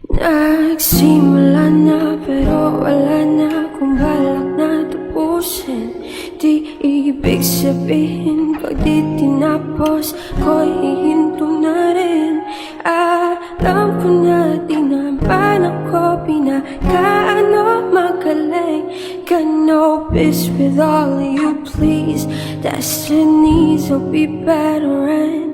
Nagsimula na pero wala na akong balak na tapusin. Di ibig sabihin pag di tinapos ko'y hihinto na rin. Alam ko na di naman ako pinakaano magaling. Got no peace with all of you, please. Destinies will be better and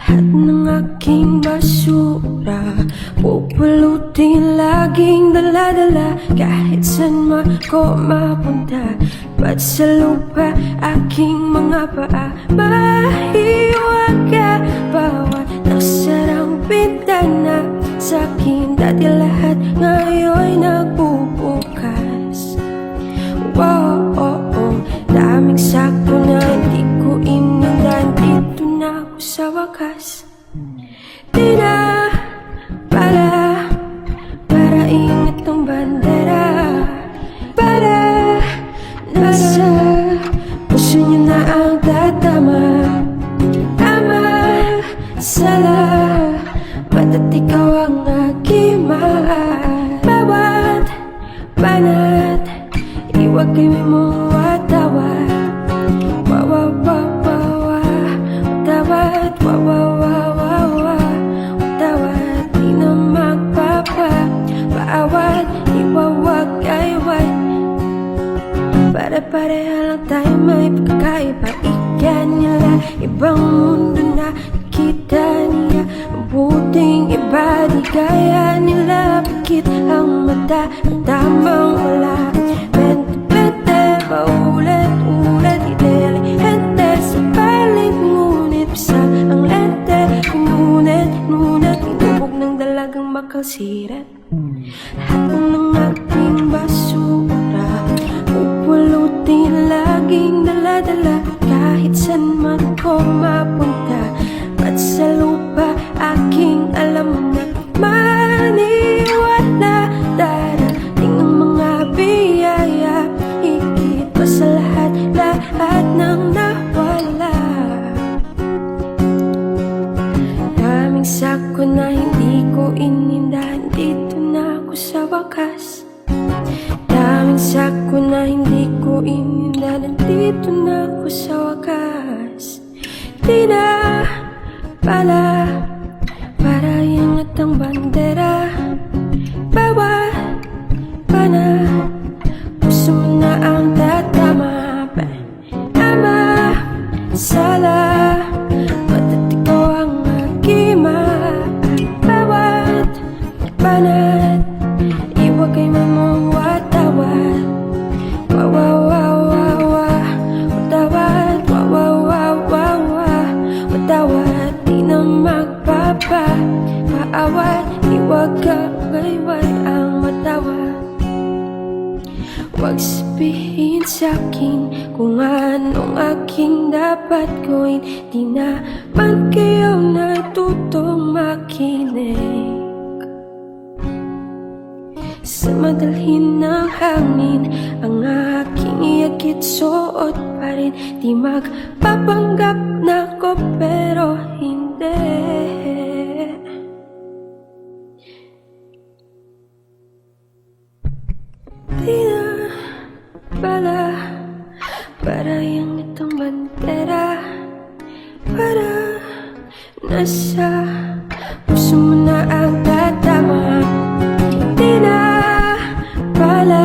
lahat ng aking basura pupulutin, laging dala-dala kahit saan ako mapunta. Ba't sa lupa aking mga paa mahiwaga? Bawat nasarang bintana sa'kin dati lahat ngayon'y nagbubukas. Wow, oh, oh. Daming sako na hindi ko inundan, dito na ako sa wakas. Di na para ingat ang bandera, para nasa puso niyo na ang tatama. Tama, sala, bata't ikaw ang aking mahal. Bawat banat, iwag kayo mong watawat. Watawat, watawat, di na magpapaawat. Iwawag ay wat. Pare-pareha lang tayo, may pagkakaiba. Ika nila, ibang mundo na kita niya. Mabuting iba, di kaya nila. Pikit ang mata, tamang wala. Bente-bente, paulit-ulit, intelihente sa palit. Ngunit bisa ang lente, ngunit tinubog ng dalagang makalsirat. Lahat ng aking basura pupulutin, laging dala-dala kahit saan man ko mapunta. Ba't sa lupa aking alam na maniwala? Darating ang mga biyaya, higit pa sa lahat ng nawala. Daming sako na hindi ko inindahan, dito na ako sa wakas. Daming sako na hindi ko inindahan, dito na ako sa wakas. Di na para iangat ang bandera. Bawat banat, puso mo na ang tatama. Tama, sala, bata't ikaw ang aking mahal. Bawat banat, iwag kayo mong watawat. Watawat, di na magpapaawat. Iwag ka wayway ang watawat. Huwag sabihin sa'kin kung anong aking dapat gawin. Di naman kayo natutong makinig. Sa madalhin ng hangin ang aking iagit, suot pa rin. Di magpapanggap na ko pero hindi. Di na para iangat ang bandera, para nasa puso mo na ang tatama. Di na para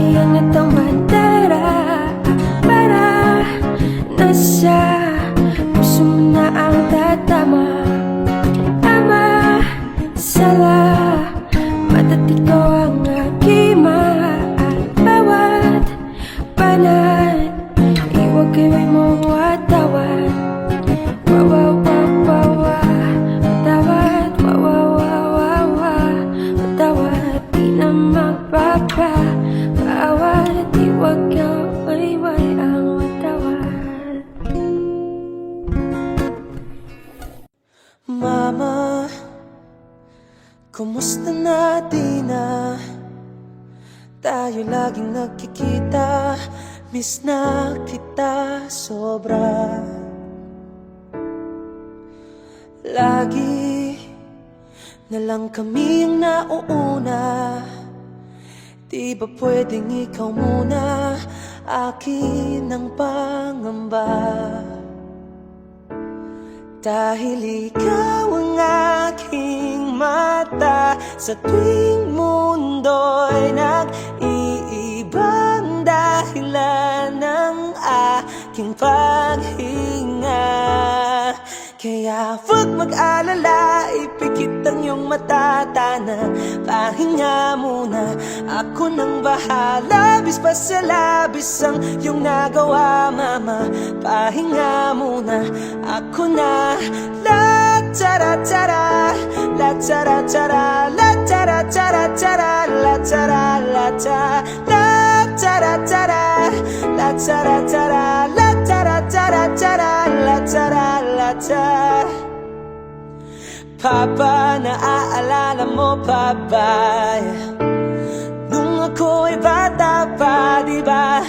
iangat ang bandera, para nasa puso mo na ang tatama. Tama, sala, bata't ikaw ang aking mahal. Bawat banat, iwag kayo mong watawat. Watawat, di na magpapaawat. Iwag ka wayway ang watawat. Mama, kumusta na di na tayo laging nagkikita? Miss na kita sobra. Lagi na lang kami ang nauuna. Di ba pwedeng ikaw muna, akin ang pangamba? Dahil ikaw ang aking mata, sa tuwing mundo'y nag-iibang dahilan ng aking paghinga. Kaya huwag mag-alala, ipikit ang iyong mata, tana, pahinga muna. Ako nang bahala, bis pa sa labis ang iyong nagawa, mama. Pahinga muna, ako na. La tara tara, la tara tara, la tara tara tara, la tara la tara, la tara tara, la tara tara, la tara tara tara, la tara la tara. Papa, naaalala mo pa ba? Nung ako'y bata pa, di ba?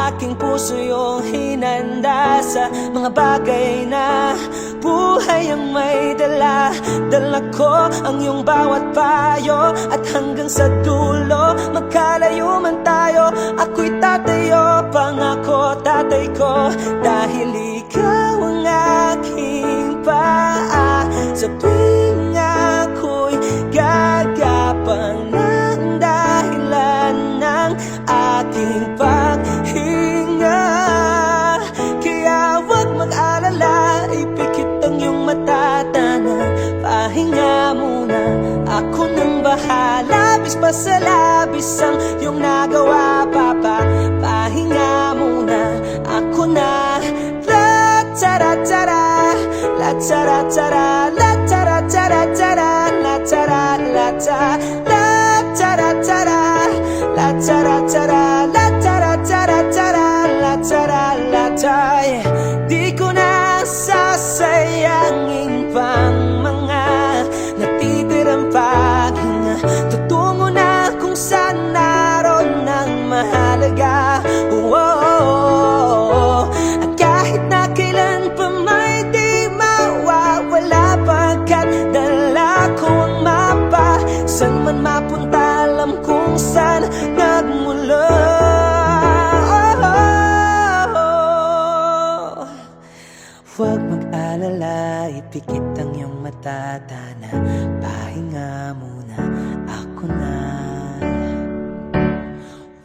Aking puso yung hinanda sa mga bagay na buhay ang may dala. Dala ko ang iyong bawat payo, at hanggang sa dulo, magkalayo man tayo, ako'y tatayo, pangako tatay ko. Dahil ikaw ang aking paa, sa tuwing ako'y gagapang ng dahilan ng aking paghinga. Kaya huwag mag-alala, ipikit ang iyong mata, tana, pahinga muna. Ako nang bahala, bis pa sa labis ang iyong nagawa, papa. Pahinga muna, ako na. La tara tara, la tara tara, la tara tara tara, la tara la tara, la tara tara, la tara tara, la tara tara tara, la tara la tara. Di ko na sasayangin pang mga natitirang paghinga. Tutungo na kung saan naroon ang mahalaga. At kahit na kailan pa may di mawawala, pagkat dala ko ang mapa. San man mapunta, alam kung saan nagmula. Huwag mag-alala, ipikit ang iyong mata, tana, pahinga muna, ako na.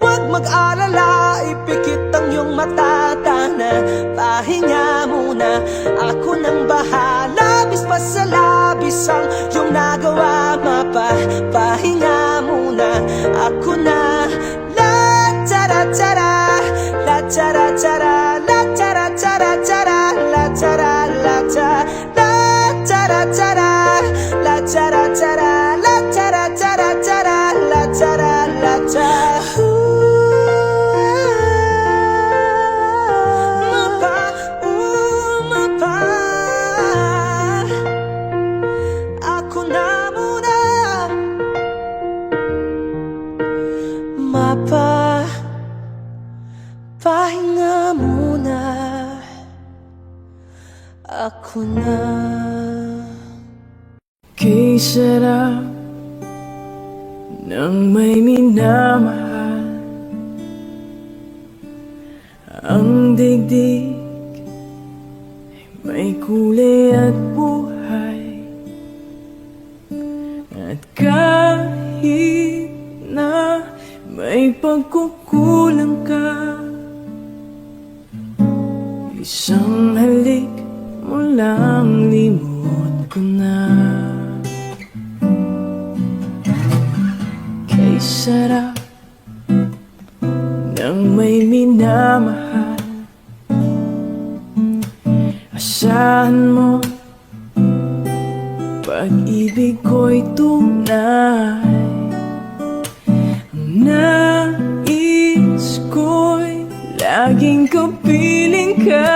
Huwag mag-alala, ipikit ang iyong mata, tana, pahinga muna. Ako nang bahala, bis pa sa labis ang iyong nagawa, mapa. Pahinga muna, ako na. La tara tara, la tara tara, la tara tara tara, la tara la tara, la tara tara, la tara tara, la tara tara tara, la tara la tara. Mapa, pahinga muna, ako na. Kay sarap ng may minamahal, ang digdig ay may kulay at buhay. At kahit na may pagkukulang ka, isang halik mo lang, limot ko na. Kay sarap ng may minamahal, asahan mo pag-ibig ko'y tunay. Nais ko'y laging kapiling ka.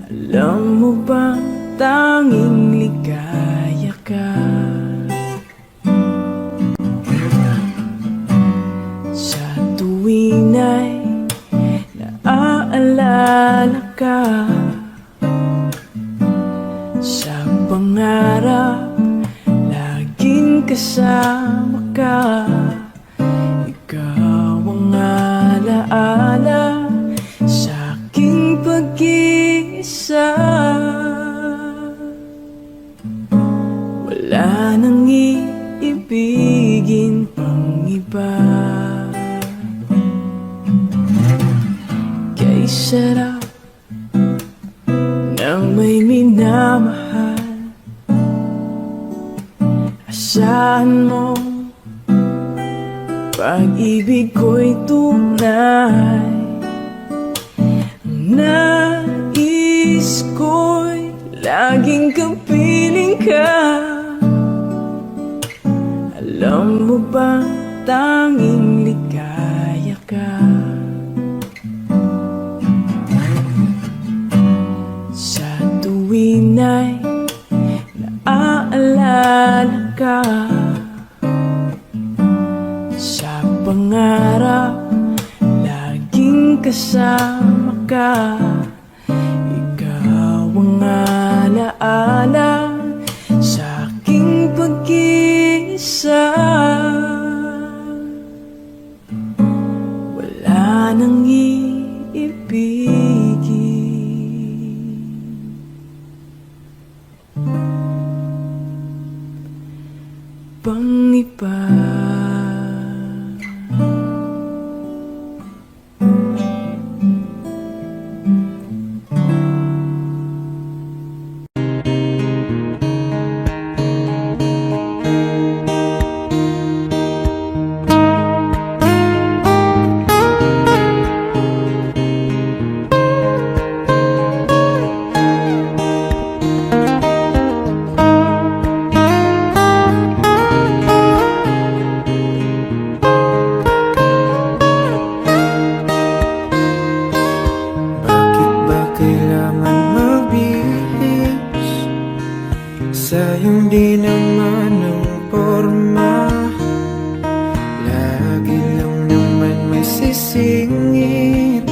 Alam mo ba, tanging ligaya ka sa tuwing ay naaalala ka. Sa pangarap kasama ka. Ikaw ang alaala sa aking pag-iisa. Wala nang iibigin pang iba. Kay sarap ng may minamahal. Asahan mo, pag-ibig ko'y tunay. Ang nais ko'y laging kapiling ka. Alam mo ba, tanging ligaya ka. Sa tuwin ay naaalala ka. Sa pangarap, laging kasama ka. Ikaw ang alaala sa aking pag-iisa. Wala nang iibigin pang iba. Sayang di naman ang porma. Lagi lang naman may sisingit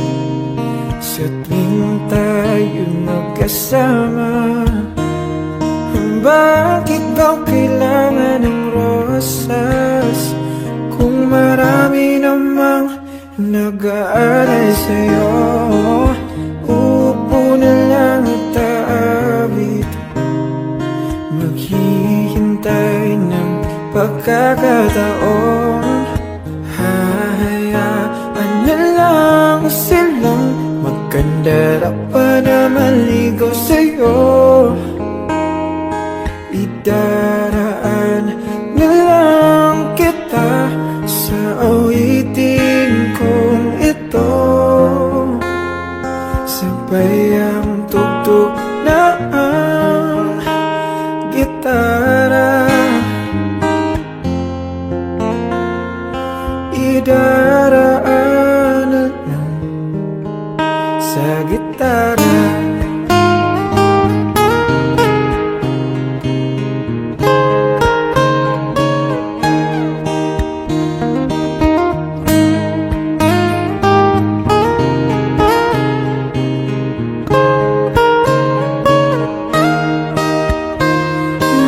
sa tuwing tayo magkasama. Bakit ba kailangan ng rosas kung marami namang nag-aalay sa'yo? Upo na lang at aawit, maghihintay ng pagkakataon. Hahayaan na lang silang magkandara pa na maligaw sa'yo. Idaraan na lang kita sa awitin kong ito. Sabay ang tugtog na ang gitara. Idaraan na lang sa gitara.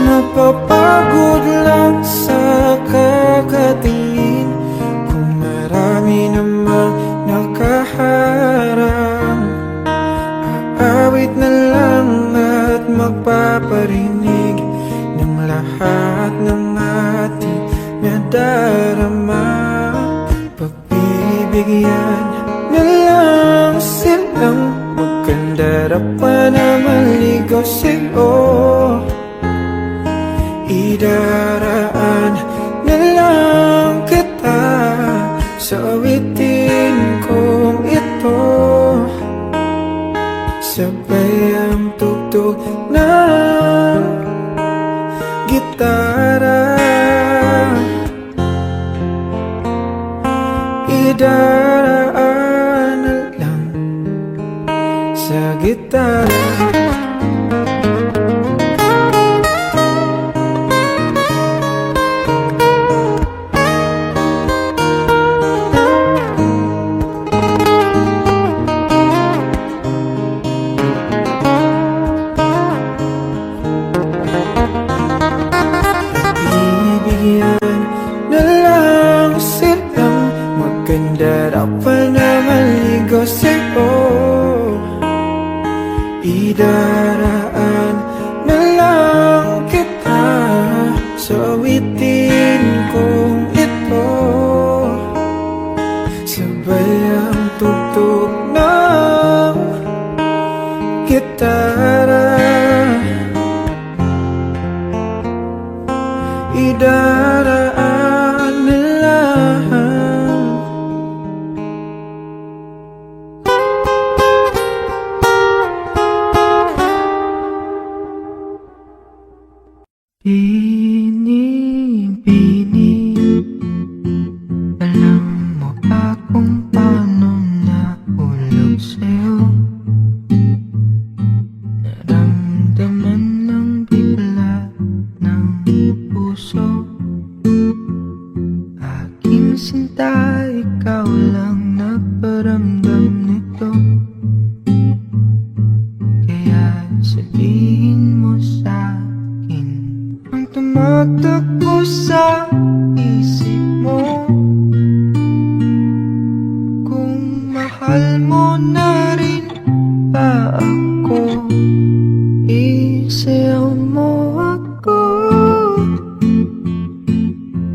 Napapagod lang sa kakatingin kung marami namang nakaharang. Aawit na lang at magpaparinig ng lahat ng ating nadarama. Pagbibigyan na lang silang magkandara pa na maligaw sa'yo. Idaraan na lang kita sa awitin kong ito. Sabay ang tugtog ng gitara. Idaraan na lang sa gitara. Bini-bini, alam mo ba kung paano nahulog sa'yo? Naramdaman ng bigla ng puso. Aking sinta, ikaw lang nagparamdam nito. Kaya sabihin mo sa'kin ang tumatakbo sa isip mo. Kung mahal mo na rin ba ako, isayaw mo ako.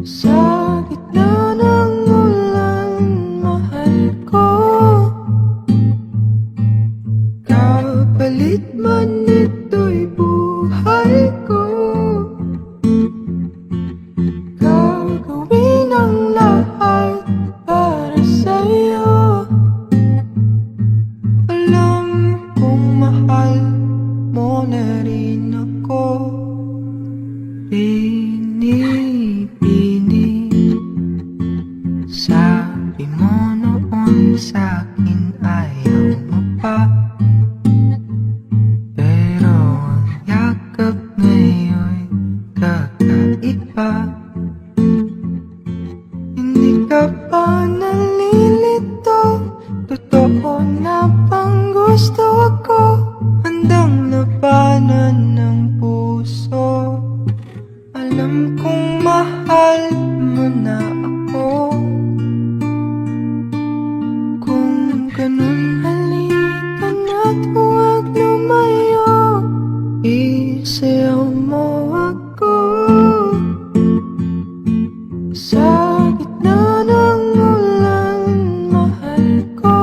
Sa gitna ng ulan, mahal ko. Kapalit man ito'y buhay ko. Gagawin ang lahat para sa'yo. Alam kong mahal mo na rin ako. Bini-bini, sabi mo noon sa'kin ayaw mo pa. Pero ang yakap ngayon kakaiba. Hindi ka pa nalilito, totoo na bang gusto ko? Handang labanan ng puso. Alam kong mahal mo na ako. Kung ganun, halika na't huwag lumayo. Isayaw mo ako. Sa gitna ng ulan, mahal ko.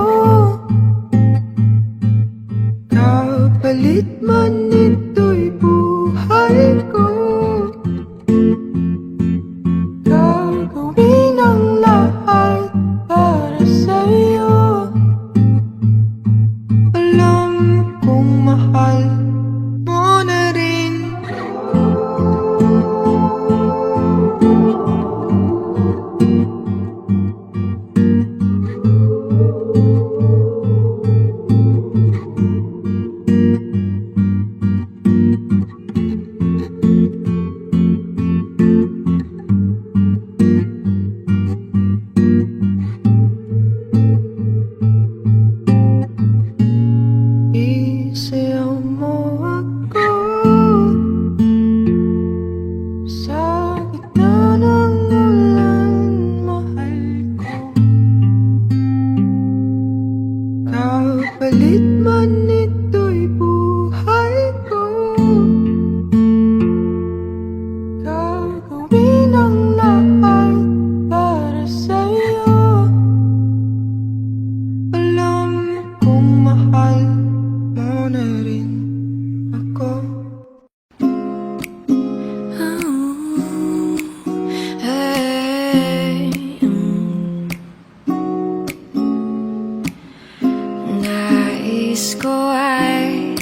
Kapalit man ito'y buhay ko. Gagawin ang lahat para sa'yo. Alam kong mahal mo na rin. Isayaw mo ako. Sa gitna ng ulan, mahal ko. Kapalit man ito'y buhay ko. Gagawin ang lahat para sa'yo. Alam kong mahal mo na rin ako. Nais ko ay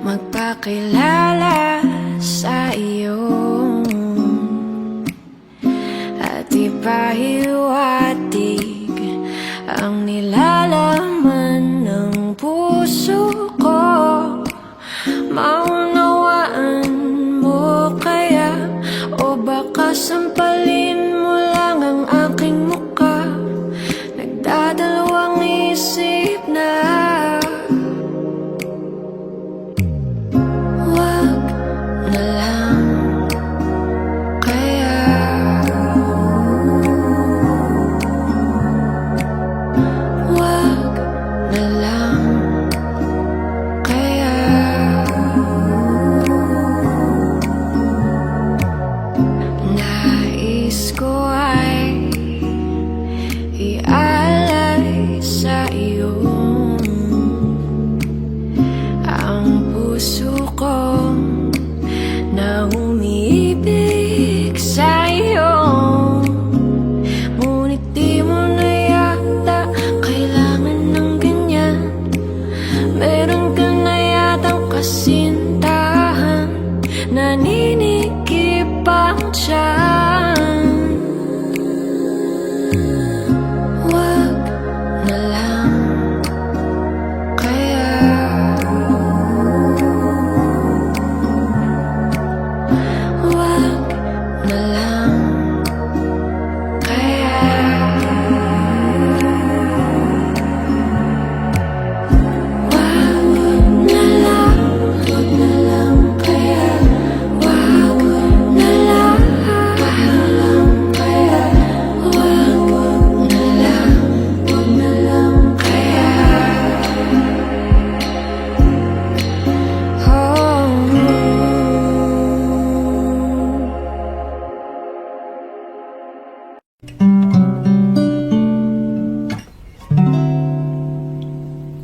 magpakilala sa iyo at ipahiwatig ang nilalaman ng puso ko. Maunawaan mo kaya, o baka sampalin mo lang ang aking muka? Nagdadalawang isip na wag na lang kaya. Wag na lang kaya. Nais nandyan. Wag na lang kaya. Wag na lang kaya.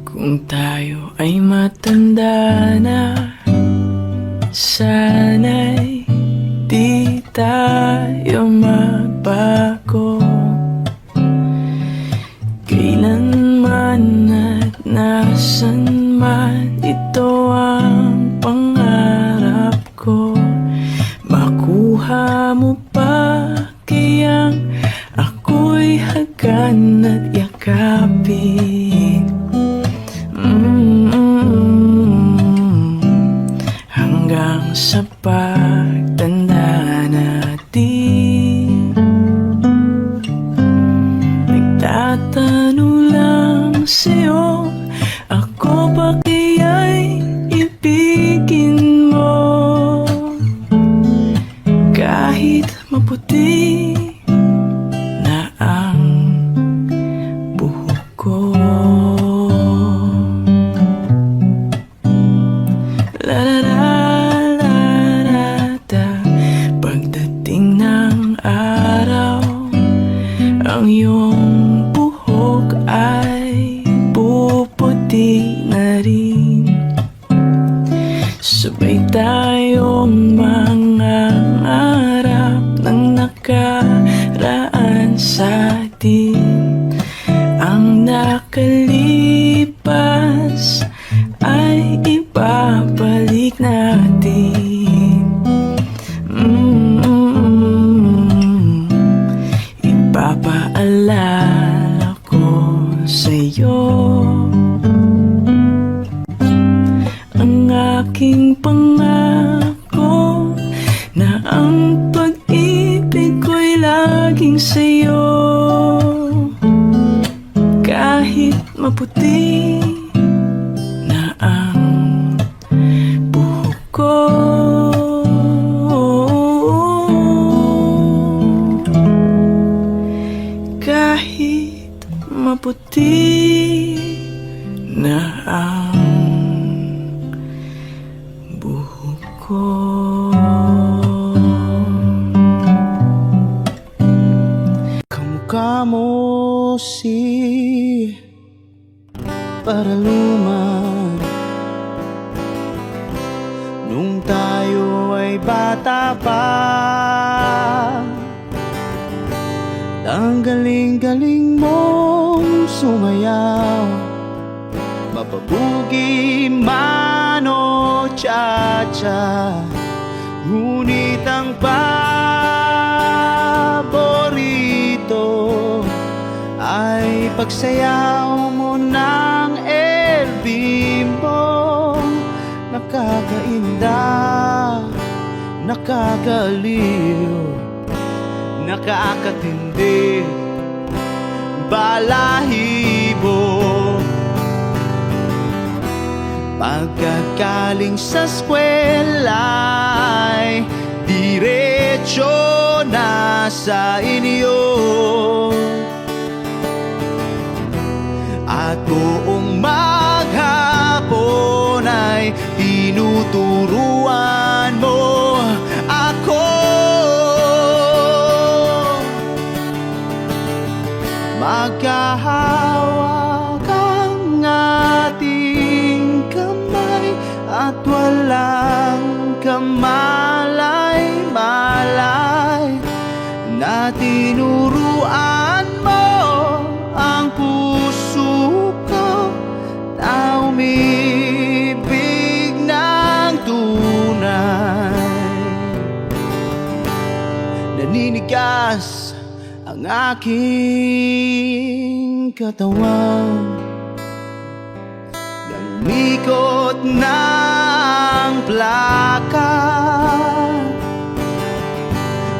Kung tayo ay matanda na, sana'y di tayo magbago. Kailanman at nasan man, ito ang pangarap ko. Makuha mo pa kayang ako'y hagan at yakapin. Hanggang sa pagtanda natin, nagtatanong lang sa'yo, ako ba kaya'y ibigin mo? Kahit maputi na ang buhok ko. La la la la la da. Pagdating ng araw, ang iyong buhok ay puputi na rin. Sabay tayong mangangarap ng nakaraan sa atin. Ang nakalipas ay ibabalik natin. Ipapaalala ko sa'yo ang aking pangako na ang pag-ibig ko'y laging sa'yo. Kahit maputi na ang buhok ko. Kahit maputi na ang buhok ko. Kamukha mo si Paraluman nung tayo ay bata pa. Ang galing-galing mong sumayaw, mapabugi man o cha-cha. Ngunit ang paborito ay pagsayaw mo ng El Bimbo. Nakakainda, nakakaliw, nakakatindi, balahibo. Pagkagaling sa eskwela'y diretso na sa inyo, at buong maghapon ay tinuturuan mo ako. Magkahawak ang ating kamay at walang kamalay-malay, na tinuruan mo ang puso ko na umibig ng tunay. dumudulas ang aking katawan. Nangikot ng plaka,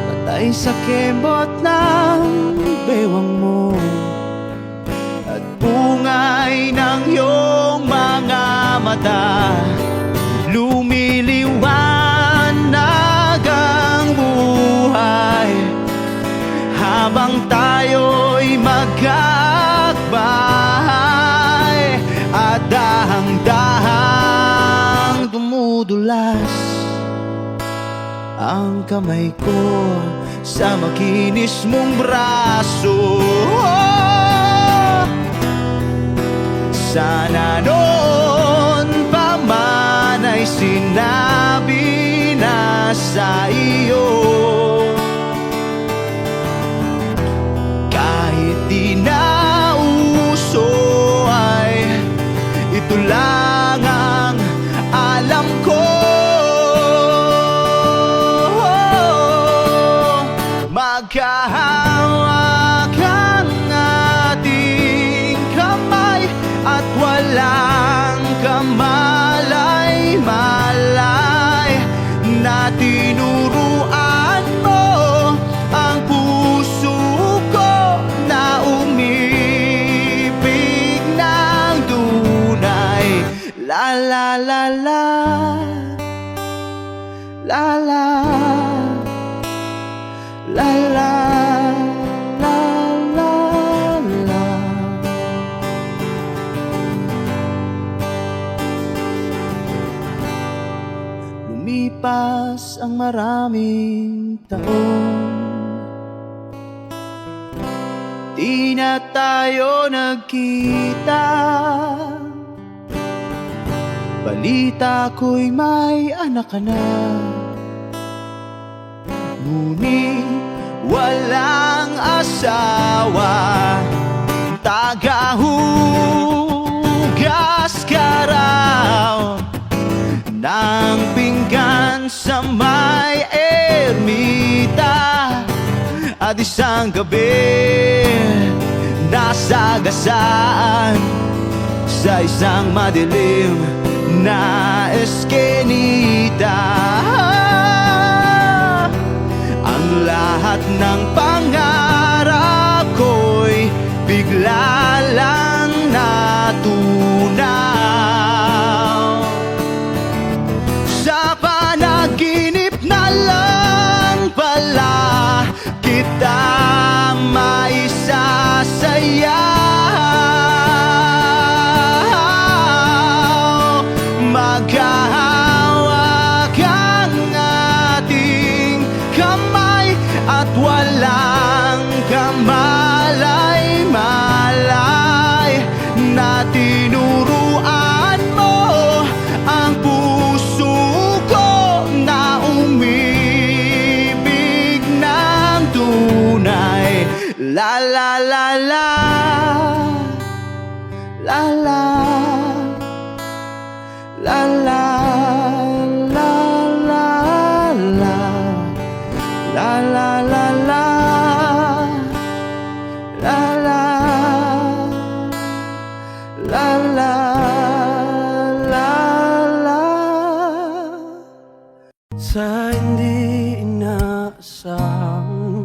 patay sa kembot ng bewang mo at bungay ng iyong mga mata. Lumiliwanag ang buhay habang tayo'y magkakbahay, at dahang-dahang dumudulas ang kamay ko sa makinis mong braso. Sana noon pa man ay sinabi na sa iyo, kahit di na uso ay ito lang ang alam ko. Magkahawak ang ating kamay at walang kamalay-malay, na tinuruan mo ang puso ko na umibig ng tunay. La la la la, la la, la la, la la, la. Lumipas ang maraming taon, di na tayo nagkita. Balita ko'y may anak ka na, ngunit walang asawa. Tagahugas ka raw ng pinggan sa may ermita, at isang gabi nasagasaan sa isang madilim na eskenita. Ang lahat ng pangarap ko'y bigla lang natunaw. Sa panaginip na lang pala kita maisasayaw. Magkahawak ang ating kamay at walang kamalay-malay, na tinuruan mo ang puso ko na umibig ng tunay. La la la la, la la, la la, la la, la la, la la, la la, la, la la, la la. Sa hindi inaasahang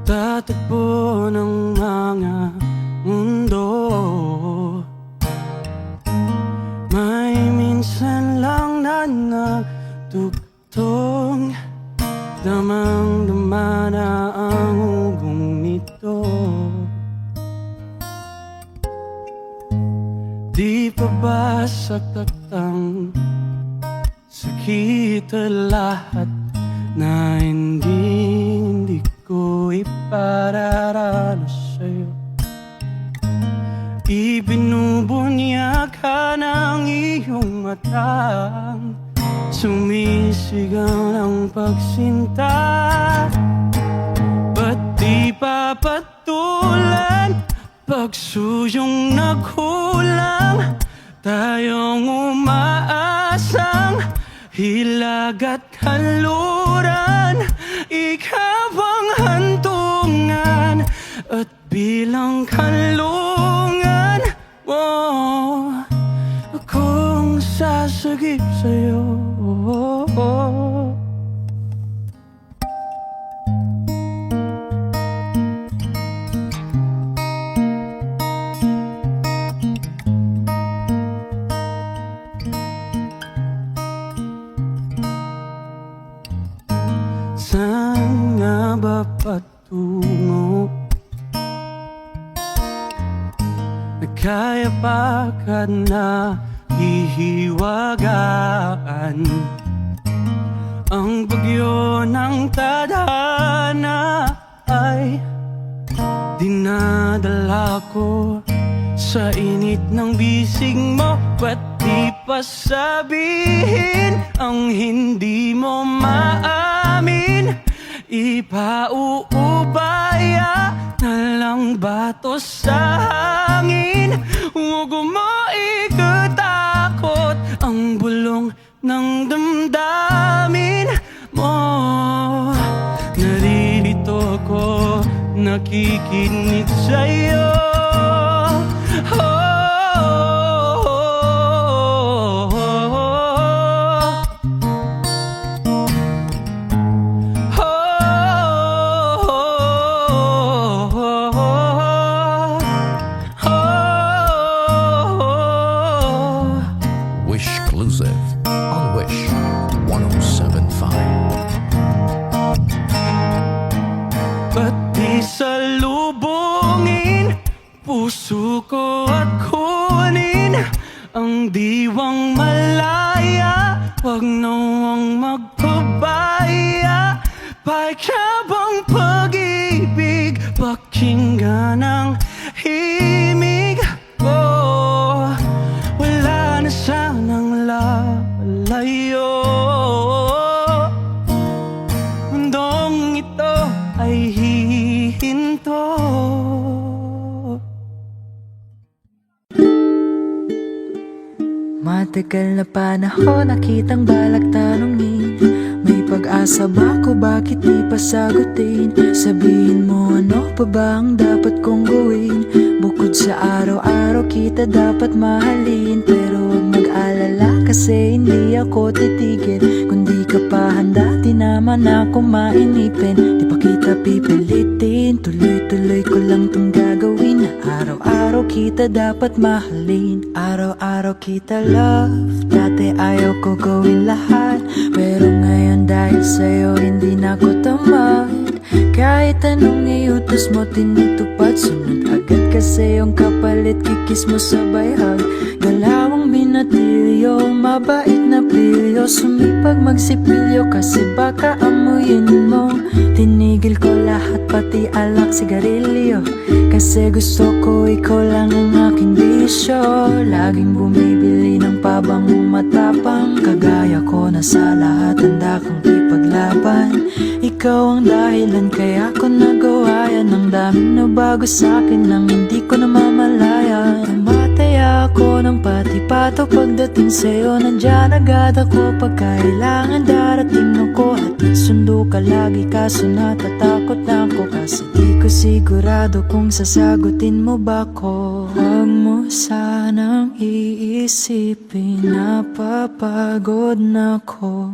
magtatagpo ng mga mundo, may minsan lang na nagtugtong, damang-dama na ang ugong nito. Di pa ba saktaktang sakit lahat na hindi ko ipararanas sa'yo? Ibinubunyag ka ng iyong matang, sumisigaw ng pagsinta. Ba't di papatulan pagsuyong naghulang, tayong umaasang hilag at kanluran. Ikaw ang hantungan at bilang kanlungan mo. Akong sasagip sa'yo. Saan nga ba patungo? Kaya pa ka na hihiwagaan ang bagyo ng tadhana ay dinadala ko sa init ng bisig mo. Ba't di pa sabihin ang hindi mo maamin? Ipauubaya na lang bato sa hangin. Huwag mo ikatakot ang bulong ng damdamin mo. Naririto ko, nakikinig sa'yo. Exclusive on Wish 1075. Ba't di salubungin puso ko at kunin ang diwang malaya? Huwag nawang magpabaya. Paikabang pag-ibig, pakinggan ang himig ko. Wala na sanang lalayo. Mundong ito ay hihinto. Matagal na panahon nakitang balak tanongin, may pag-asa ba ko, bakit di pa sagutin? Sabihin mo ano pa ba ang dapat kong gawin? Bukod sa araw-araw kita dapat mahalin. Pero huwag mag-alala kasi hindi ako titigil. Kung di ka pa handa, di naman ako mainipin. Di pa kita pipilitin, tuloy-tuloy ko lang tong gagawin. Araw-araw kita dapat mahalin, araw-araw kita love. Dati ayaw ko gawin lahat, pero ngayon dahil sa'yo hindi na ko tamad. Kahit anong iutos mo tinutupad, sunod agad kasi yung kapalit kikis mo sabay hug. Galawang binatilyo, mabait na pilyo, sumipag magsipilyo kasi baka amuyin mo. Tinigil ko lahat pati alak sigarilyo, kasi gusto ko ikaw lang ang aking bisyo. Laging bumibili ng pabangong matapang, kagaya ko na sa lahat handa kang ipaglaban. Ikaw ang dahilan kaya ko nagawa yan, ang daming nabago sa'kin nang hindi ko namamalayan. Namatay ako ng pati-pato pagdating sa'yo, nandyan agad ako pag kailangan darating ako. Hatid sundo ka lagi kaso natatakot na ako, kasi di ko sigurado kung sasagutin mo ba ko. Huwag mo sanang iisipin na papagod na ko.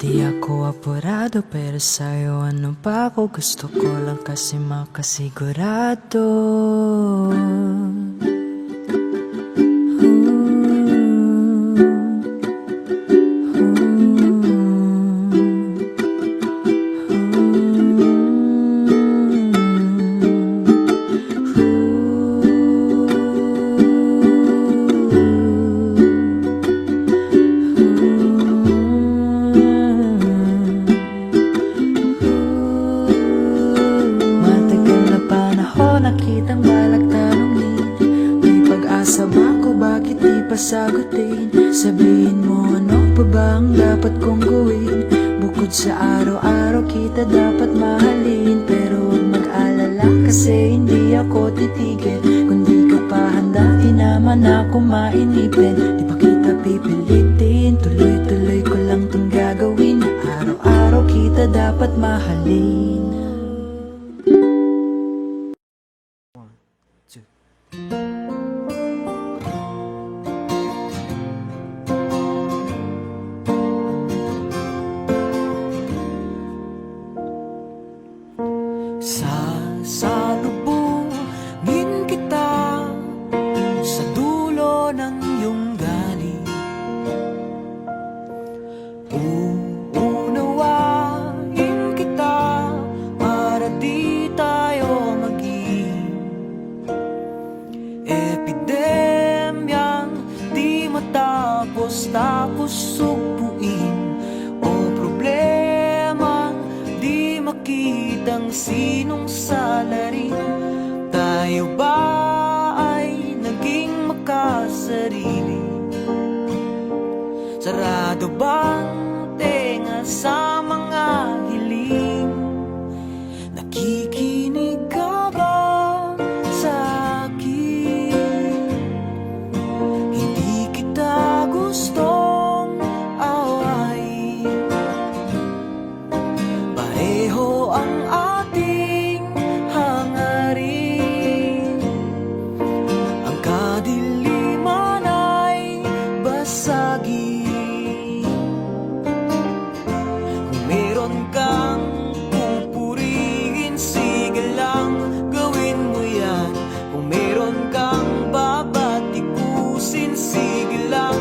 Di ako apurado pero sa'yo ano pa ako, gusto ko lang kasi makasigurado. Nakitang balak tanongin, may pag-asa ba ko, bakit di pa sagutin? Sabihin mo ano pa ba ang dapat kong gawin? Bukod sa araw-araw kita dapat mahalin. Pero huwag mag-alala kasi hindi ako titigil. Kung di ka pa handa, di naman ako mainipin. Di pa kita pipilitin, tuloy-tuloy ko lang dapat mahalin. Sasalubungin kita sa dulo ng iyong galing. Uunawain kita para di tayo maging epidemyang di matapos-tapos sugpuin, o problemang di makitang sinong salarin. Tayo ba ay naging makasarili? Sarado bang tenga sa mga hiling? Nakikinig ka ba sa akin? Hindi kita gustong awayin. Pareho ang ating hangarin. Ang kadiliman ay basagin. Kung meron kang pupurihin, sige lang, gawin mo yan. Kung meron kang babatikusin, sige lang,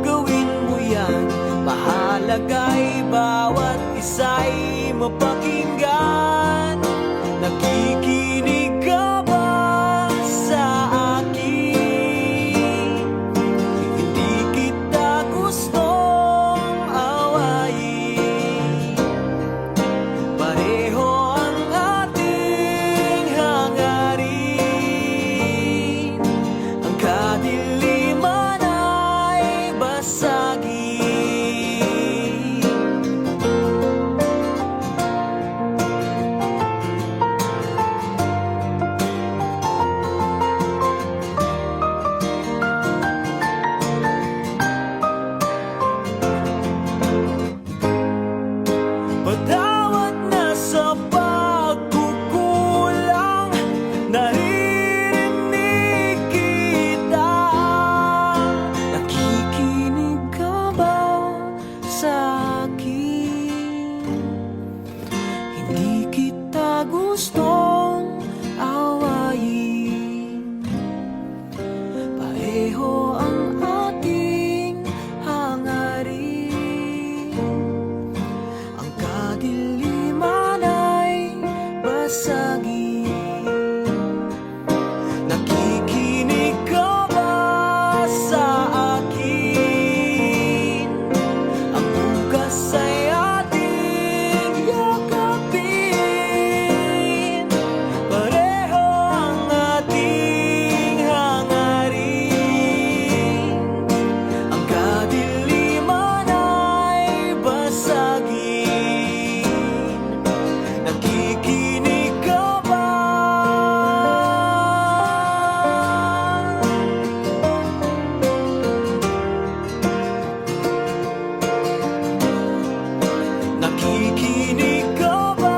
gawin mo yan. Mahalaga'y bawat isa'y mapakinggan. Nakikinig ka ba sa akin? Hindi kita gustong awayin. Pareho ang ating hangarin. Ang kadiliman ay basagin. Patawad na sa pagkukulang, naririnig kita. Nakikinig ka ba sa akin? Hindi kita gustong awayin. Pareho ang ating hangarin. Ang kadiliman ay basagin. Nakikinig ka ba sa akin? Ang bukas ay ating yakapin. Pareho ang ating hangarin. Ang kadiliman ay basagin. Nakikinig ka ba? Nakikinig ka ba?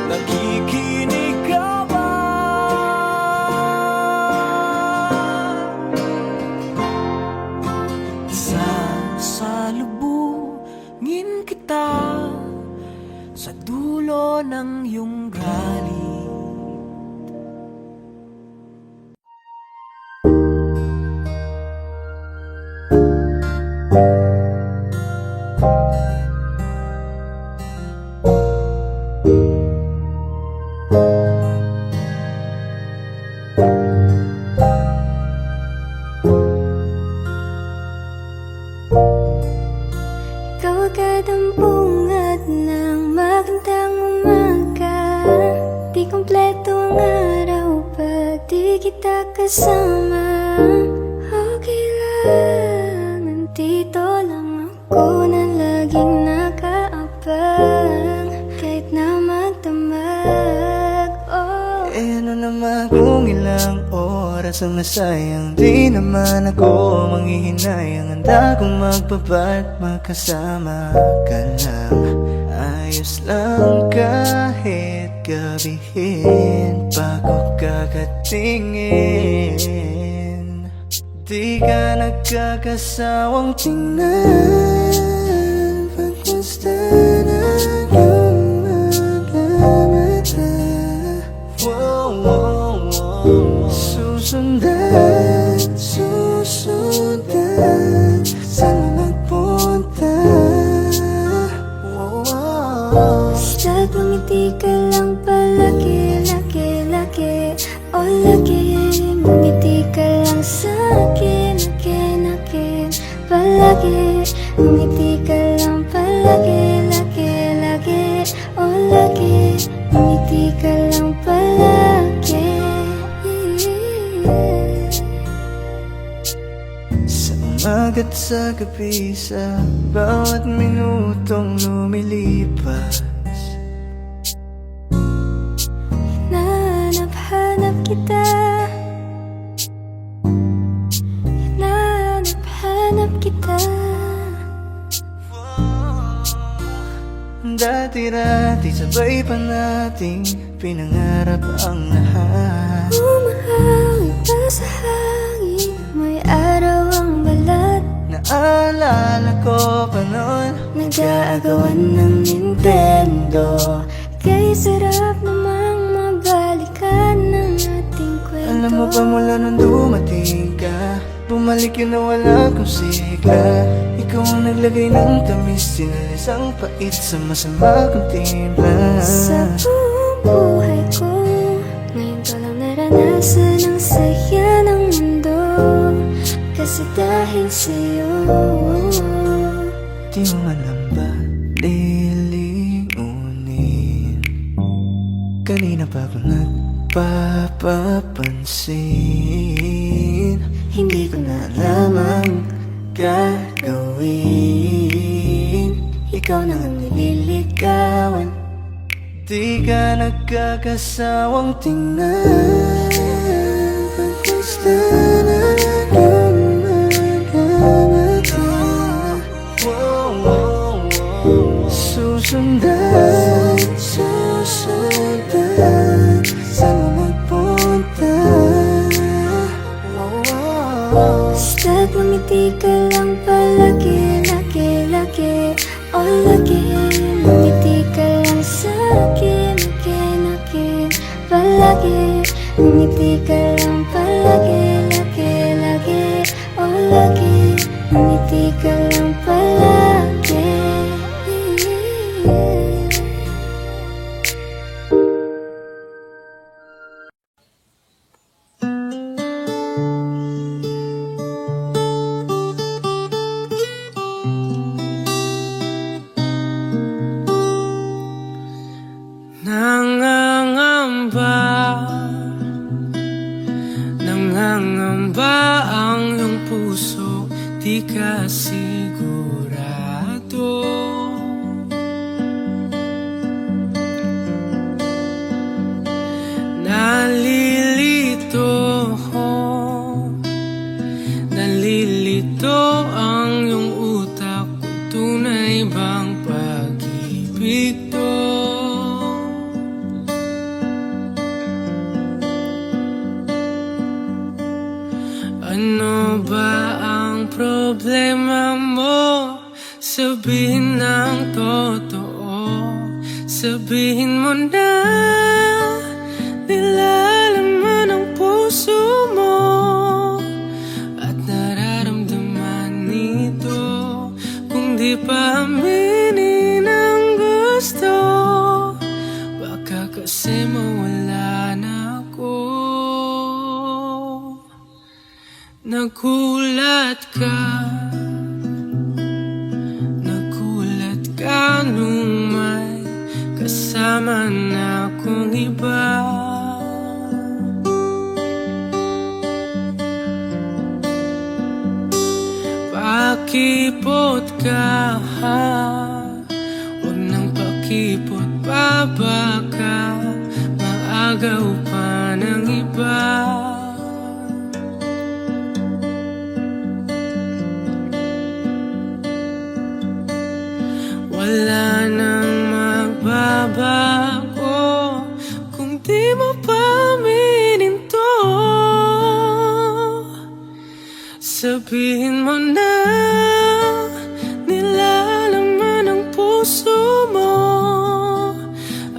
Nakikinig ka ba? Sasalubungin kita sa dulo ng iyong galing. Ikaw agad ang bungad ng magandang umaga. Di kompleto ang araw pag di kita kasama. Okay lang, nandito lang ako na laging nakaabang. Kahit na magdamag, oh. Eh ano naman kung ilang oras ang nasayang di naman ako manghihinayang, handa kong magbabat, magkasama ka lang. Ayos lang kahit gabihin, bago kakatingin. Di ka nagkakasawang tingnan, pagmasdan ang iyong mga mata. Susundan, susundan, saan magpunta? Basta't ngumiti ka lang palagi, lagi, lagi, oh lagi. Ngumiti ka lang sa'kin, akin, akin, palagi. Ngumiti ka lang palagi, lagi, lagi, oh lagi. Ngumiti ka lang palagi. Sa umaga't sa gabi, sa bawat minutong lumilipas, Hanap kita. Hanap kita. dati-dati sabay pa nating pinangarap ang lahat. Umahawi pa sa hangin, may araw ang balat. Naalala ko pa noon, Nag-aagawan ng Nintendo. Kay sarap namang mabalikan ng ating kwento. alam mo ba mula nung dumating ka, bumalik yun na wala kong sigla. Ikaw ang naglagay ng tamis, sinalis ang pait sa masama kong timpla. Sa buong buhay ko, ngayon ko lang naranasan ang saya ng mundo. Kasi dahil sa'yo, Di mo alam ba lilingunin? Kanina pa ako nagpapapansin. Hindi ko na alam ang gagawin. Ikaw na ang nililigawan. Di ka nagkakasawang tingnan, pagmasdan ang iyong mga mata. Susundan, susundan, saan mo magpunta? basta't ngumiti ka lang palagi, lagi, lagi, oh lagi. Ngumiti ka lang sa'kin, akin, akin, palagi. Ngumiti ka lang palagi, lagi, lagi, oh lagi. Ngumiti ka lang palagi. Nangangamba ang iyong puso, di ka sigurado. Nalilito ang iyong utak, kung tunay bang pag-ibig to. Ano ba ang problema mo? Sabihin ng totoo, sabihin mo na nilalaman ang puso mo at nararamdaman nito. Kung di pa aminin ang gusto, baka kasi mawala na ako. Nagulat ka nung may kasama na akong iba. Pakipot ka, huwag nang pakipot pa, baka maagaw pa ng iba. Sabihin mo na nilalaman ang puso mo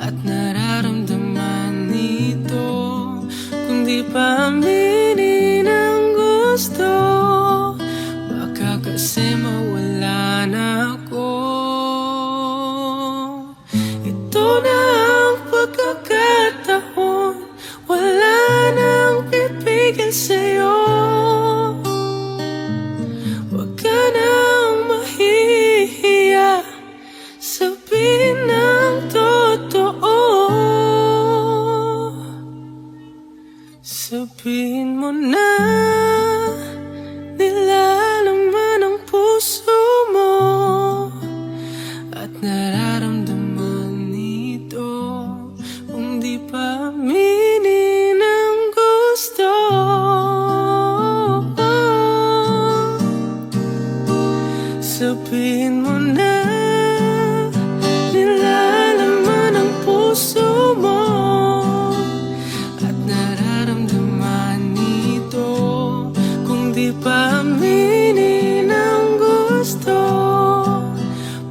at nararamdaman nito. Kung di pa aminin ang gusto, baka kasi mawala na ako. Ito na ang pagkakataon, wala nang pipigil sa'yo. Huwag ka nang mahihiya, sabihin ang totoo. Sabihin mo na nilalaman ang puso mo at nararamdaman nito. Kung di pa aminin ang gusto, sabihin mo na nilalaman ang puso mo at nararamdaman nito. Kung di pa aminin ang gusto,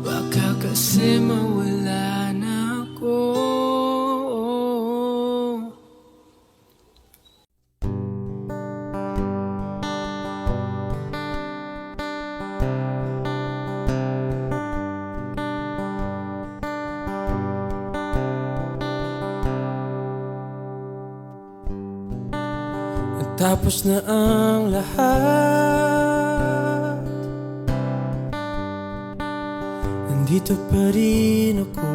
baka kasi mawala na ako. Tapos na ang lahat, nandito pa rin ako.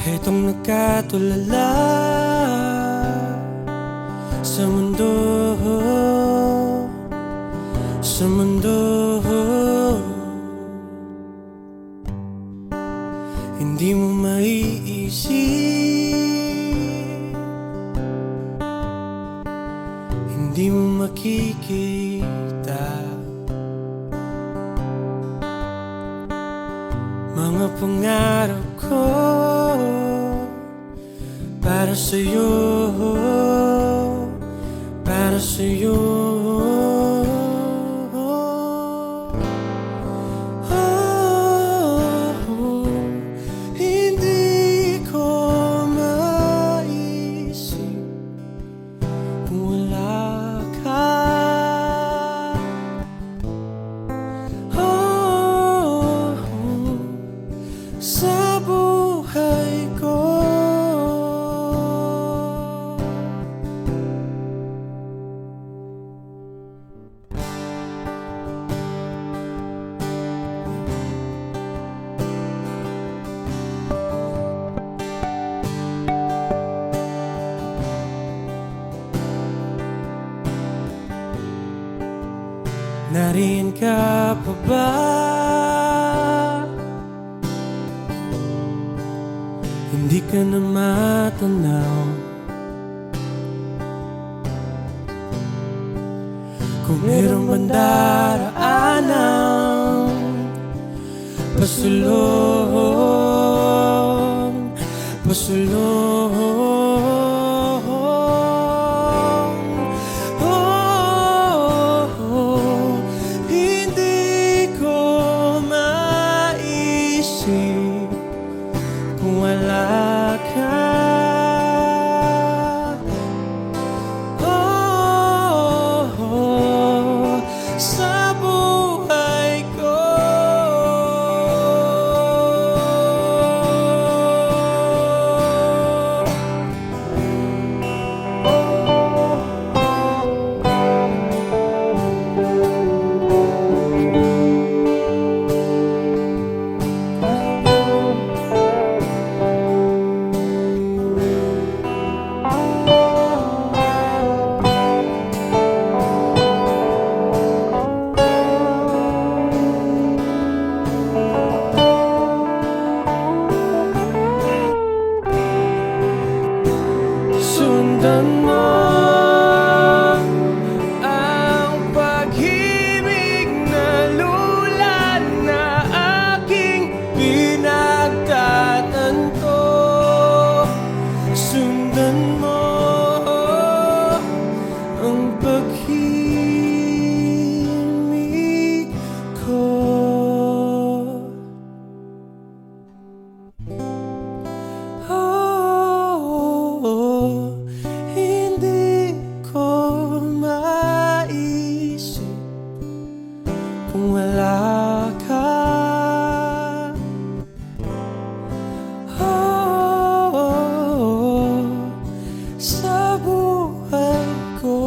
Hetong nagkatulala sa mundo, sa mundo. Hindi mo maiisip, hindi mo makikita mga pangarap ko para sa'yo, para sa'yo. Hindi ko maisip kung wala ka. Sa buhay ko. Nariyan ka pa ba? Hindi ka na matanaw. Kung mayroong bandaraanan, pasulong, pasulong. Hindi ko maisip kung wala ka. Sa buhay ko. Sundan mo ang pag-ibig na lula na aking pinagtatanto. Sundan mo buhay ko.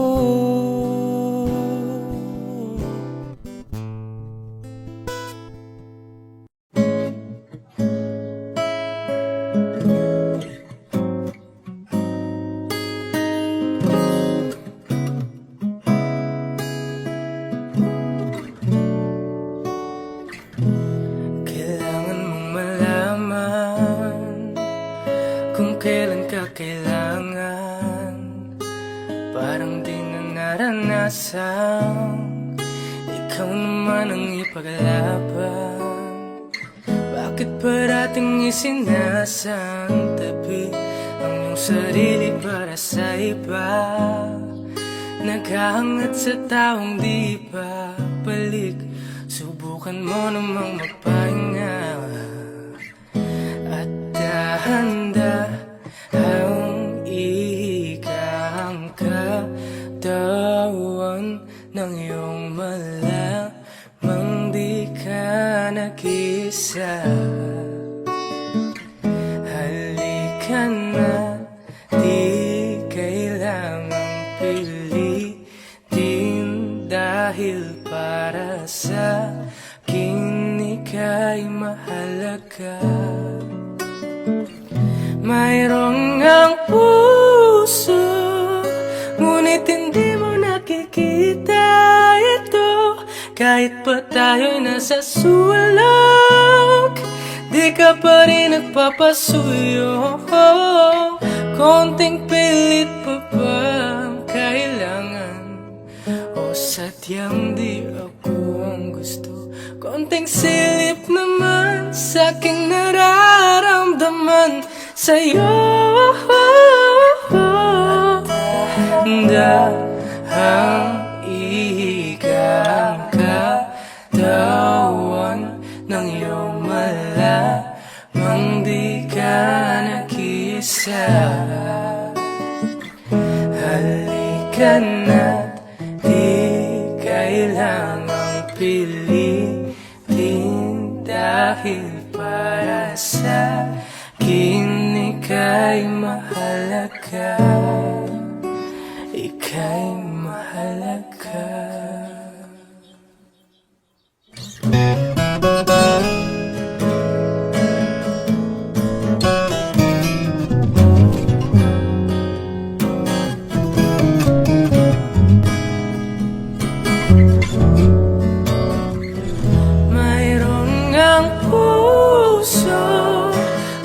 Kailangan mong malaman kung kailan ka kailangan. Parang di na naranasan, ikaw naman ang ipaglaban. Bakit parating isinasantabi ang iyong sarili para sa iba? Naghahangat sa taong di pa balik. Subukan mo namang magpahinga at dahan-dahang ihikang katawan ng iyong malamang di ka nag-isa. Halika na, di kailangang pilitin dahil para sa akin ika'y mahalaga. Mayroong ang puso, ngunit hindi mo nakikita ito. Kahit pa tayo'y nasa sulok, di ka pa rin nagpapasuyo. Konting pilit pa ba ang kailangan? O sadyang di ako ang gusto? Konting silip naman sa aking nararamdaman sa'yo. Dahang ihigang katawan ng iyong malamang di ka nag-isa. Halika na, di kailangang pilitin dahil para sa akin ika'y mahalaga. Ika'y mahalaga. Mayroong ang puso,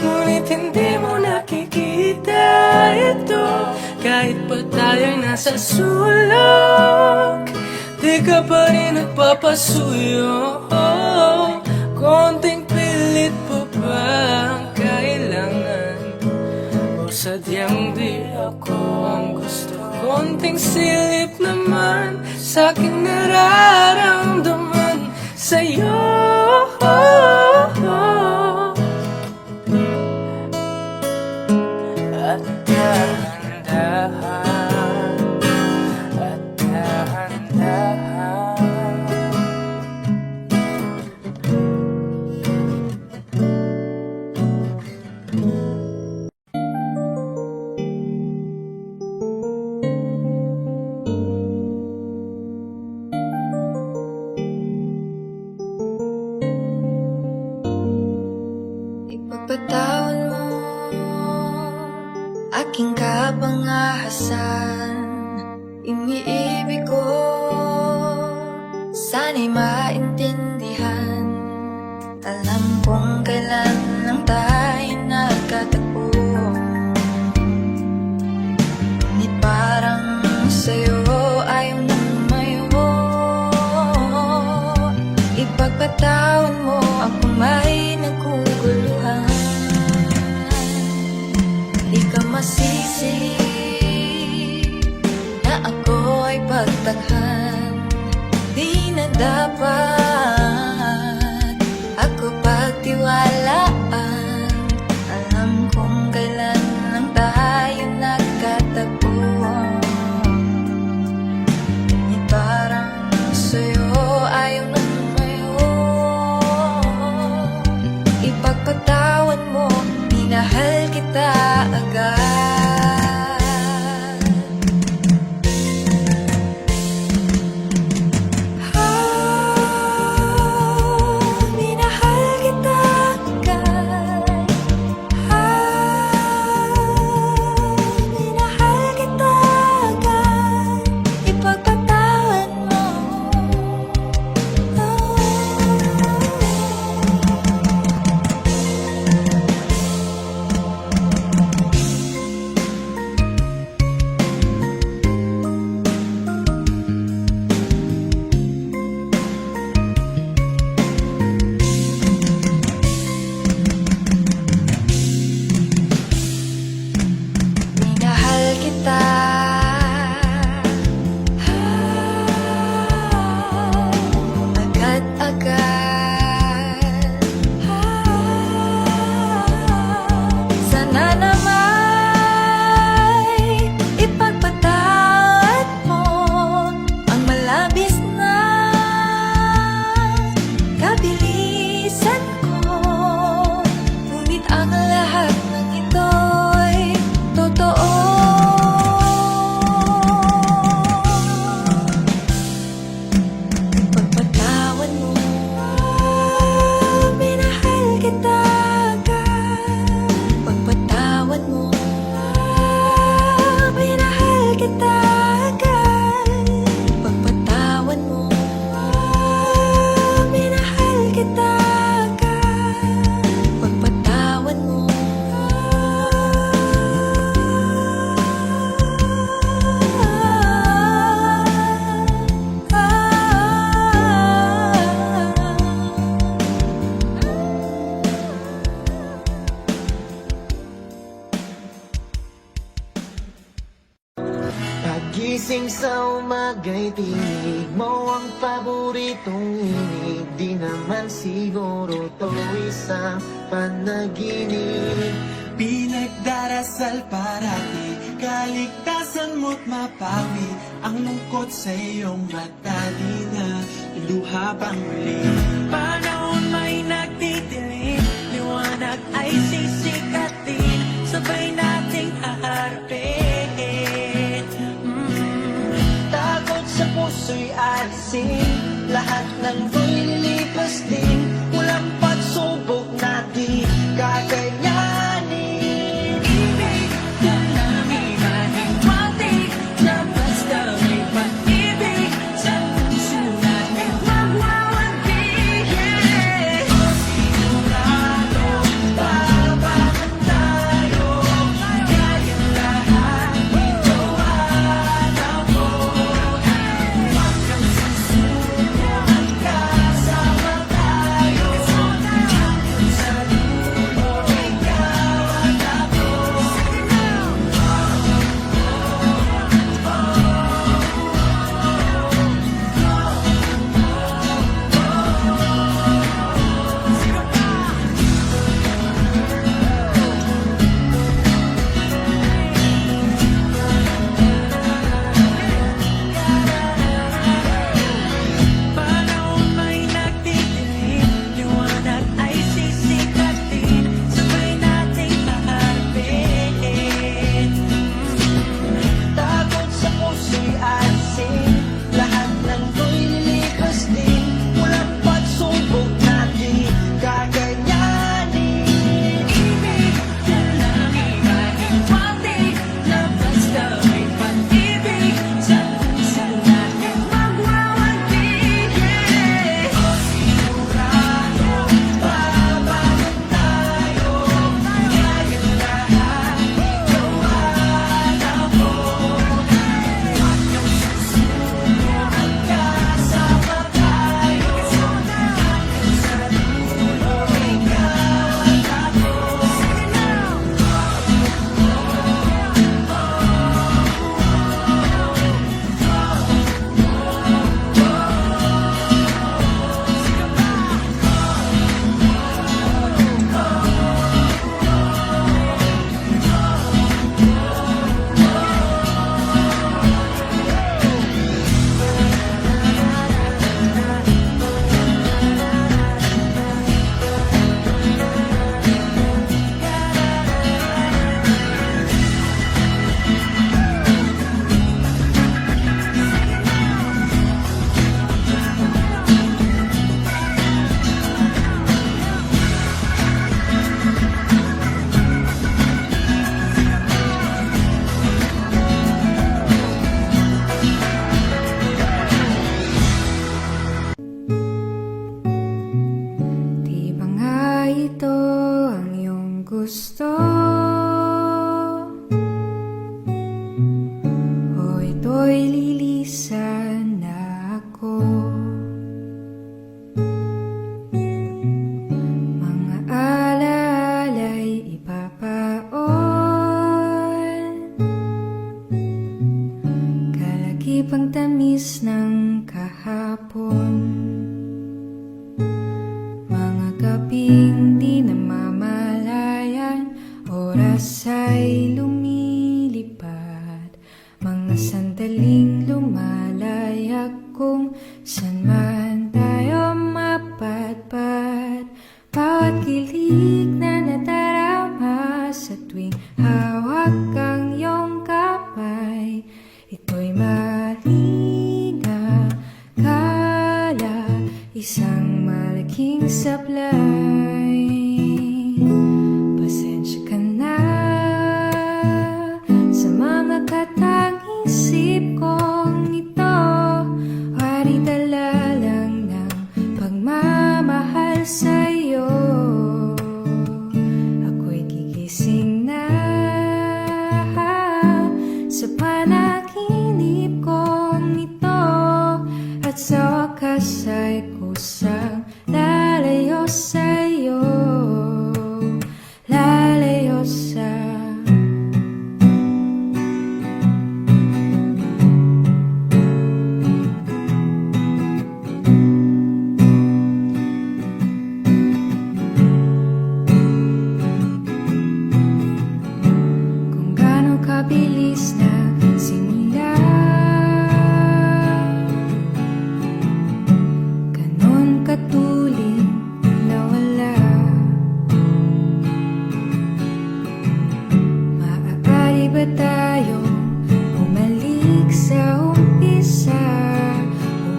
ngunit hindi mo nakikita ito. Kahit pa tayo'y nasa sulok, di ka pa rin nagpapasuyo. Konting pilit pa ba ang kailangan? O sadyang di ako ang gusto? Konting silip naman sa aking nararamdaman sa'yo. At dahan-dahan, at dahan-dahan. Ipagpatawan mo aking kapangahasan. Iniibig ko, sana'y maintindihan. Alam kong kailan lang tayo nagkatagpo, ngunit parang sa'yo ayaw nang mayo. Ipagpatawan mo ako may naguguluhan. Di ka masisi na ako ay pagtakhan. Di na dapat ako pagtiwalaan. Alam kong kailan lang tayo nagkatagpo, ngunit parang sa'yo ayaw nang mayo. Ipagpatawan mo, minahal kita agad. Gising sa umaga'y tinig mo ang paboritong inig. Di naman siguro to isang panaginip. Pinagdarasal parati, kaligtasan mo't mapawi ang lungkot sa iyong mata. Di na luha pang muli. Panahon may nagtitiling, liwanag ay sisikatin, sabay nating haharapin. Takot sa puso'y alisin, lahat ng to'y lilipas din. Walang pagsubok na di kakayanin. Ibig na namin mahiwatig, na basta may pag-ibig sa puso natin magwawantig. Sigurado, babagan tayo, kayang lahat ito at ako. Hanggang susuko at kasama tayo, hanggang sa dulo ikaw at ako. Panahon may nagtitiling, liwanag ay sisikatin, sabay nating haharapin. Takot sa puso'y alisin, lahat ng to'y lilipas din. Walang pagsubok na di kakayanin. Ibig na namin mahiwatig, na basta may pag-ibig sa puso natin magwawantig. Sigurado, Babagan tayo, kayang lahat ikaw at ako. Hanggang susuko at kasama tayo, hanggang sa dulo ikaw at ako. Di ba nga ito ang iyong gusto? O ito'y lilisan na ako? Mga alaala'y ipapaon, kalakipang tamis ng kahapon. Mga gabing di namamalayan, oras ay lumilipad. Mga sandaling lumalayag kung saan man tayo mapadpad. Bawat kilig na nadarama sa tuwing hawak ang iyong kamay, ito'y malinga kala isang malaking sablay. Pasensya ka na sa mga katang-isip kong ito. Wari dala lang ng pagmamahal sa'yo. Ako'y gigising na sa panaginip kong ito, at sa wakas ay kusang lalayo sa'yo, lalayo sa bumalik sa umpisa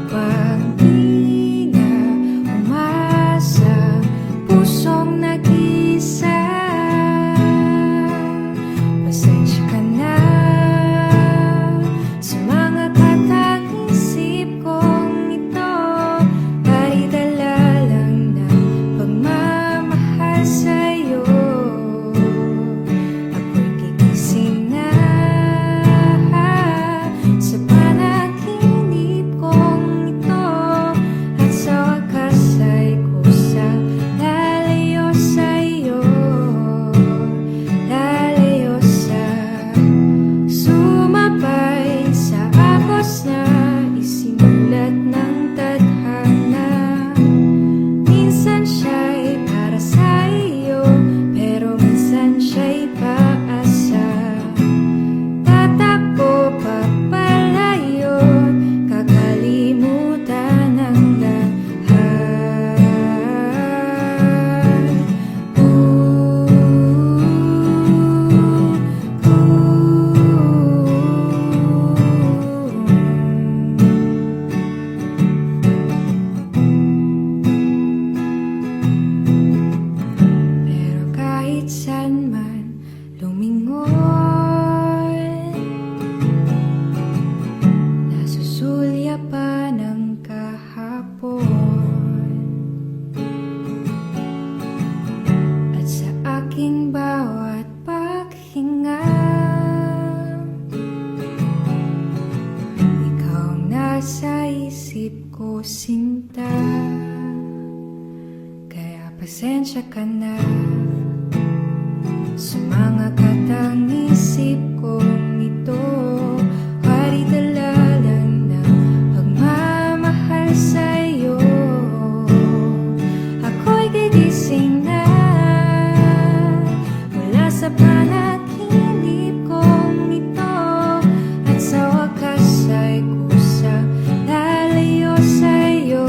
upang di na umasa, pusong nag-isa. Pasensya ka na sa mga katang-isip kong ito, ay dala lang na pagmamahal sa'yo. Ako'y gigising na sa panaginip kong ito, at sa wakas ay kusa lalayo sa'yo, lalayo sa sumabay sa agos na isinulat ng tadhana. Minsan siya'y para sa iyo, pero minsan siya'y paasa. Tatakbo papalayo, kakalimutan ang lahat. Pero kahit saan man lumingon, nasusulya pa ng kahapon. At sa aking bawat paghinga, ikaw ang nasa isip ko, sinta. Kaya pasensya ka na sa mga katang-isip kong ito, ay dala lang na pagmamahal sa'yo. Ako'y gigising na mula sa panaginip kong ito, at sa wakas ay kusa lalayo sa'yo,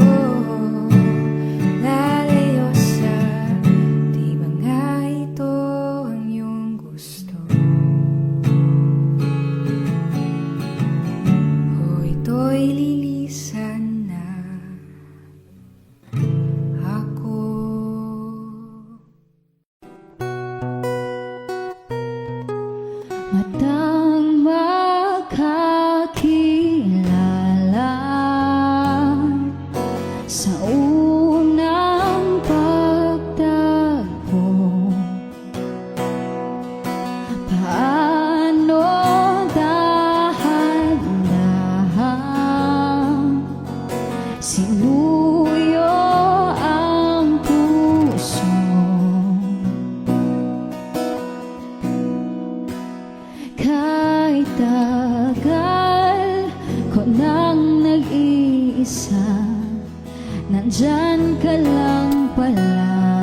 lalayo sa di ba nga ito ang iyong gusto? O ito'y lilisan na ako. Matang makakilala sa unang pagtagpo, paano dahan-dahan sinuyo ang puso. Kahit tagal ko nang nag-iisa, nandyan ka lang pala.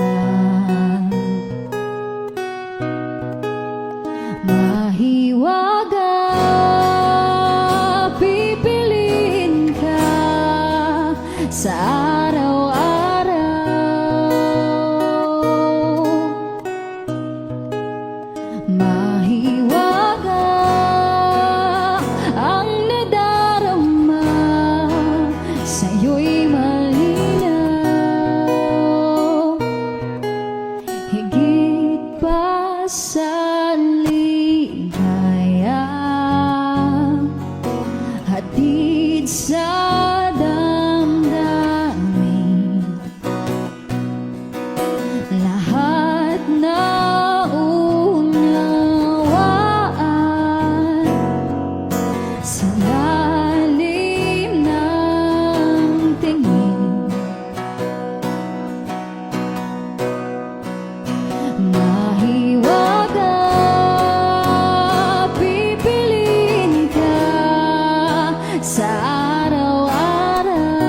Mahiwaga, pipiliin ka sa araw-araw. Mahiwaga ang nadarama, sa'yo'y malinaw. Higit pa sa ligaya, hatid sa damdamin, lahat na unawaan sa lalim ng tingin. Mahiwaga, pipiliin ka sa araw-araw.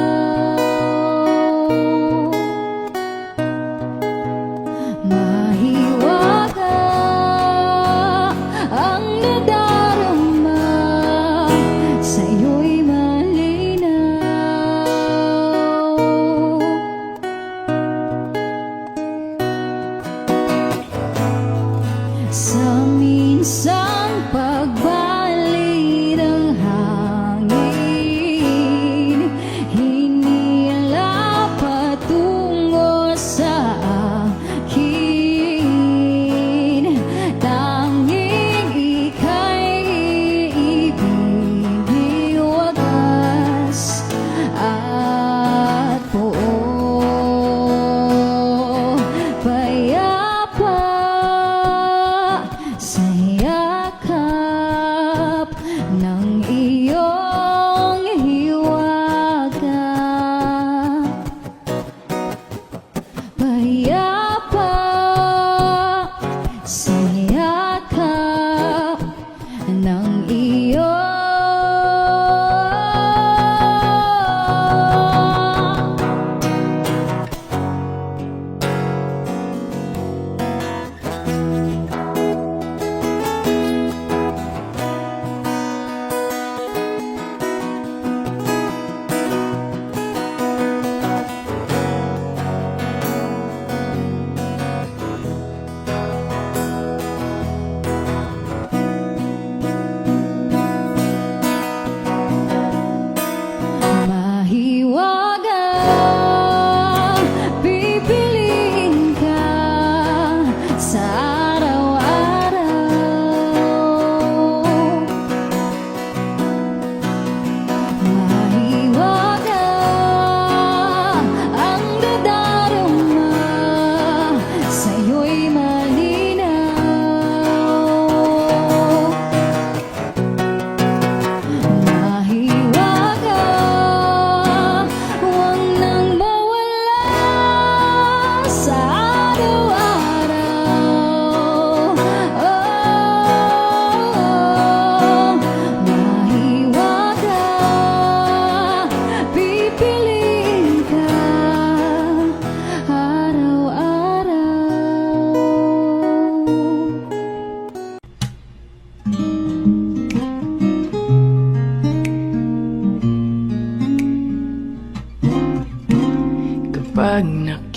Mahiwaga ang nadarama,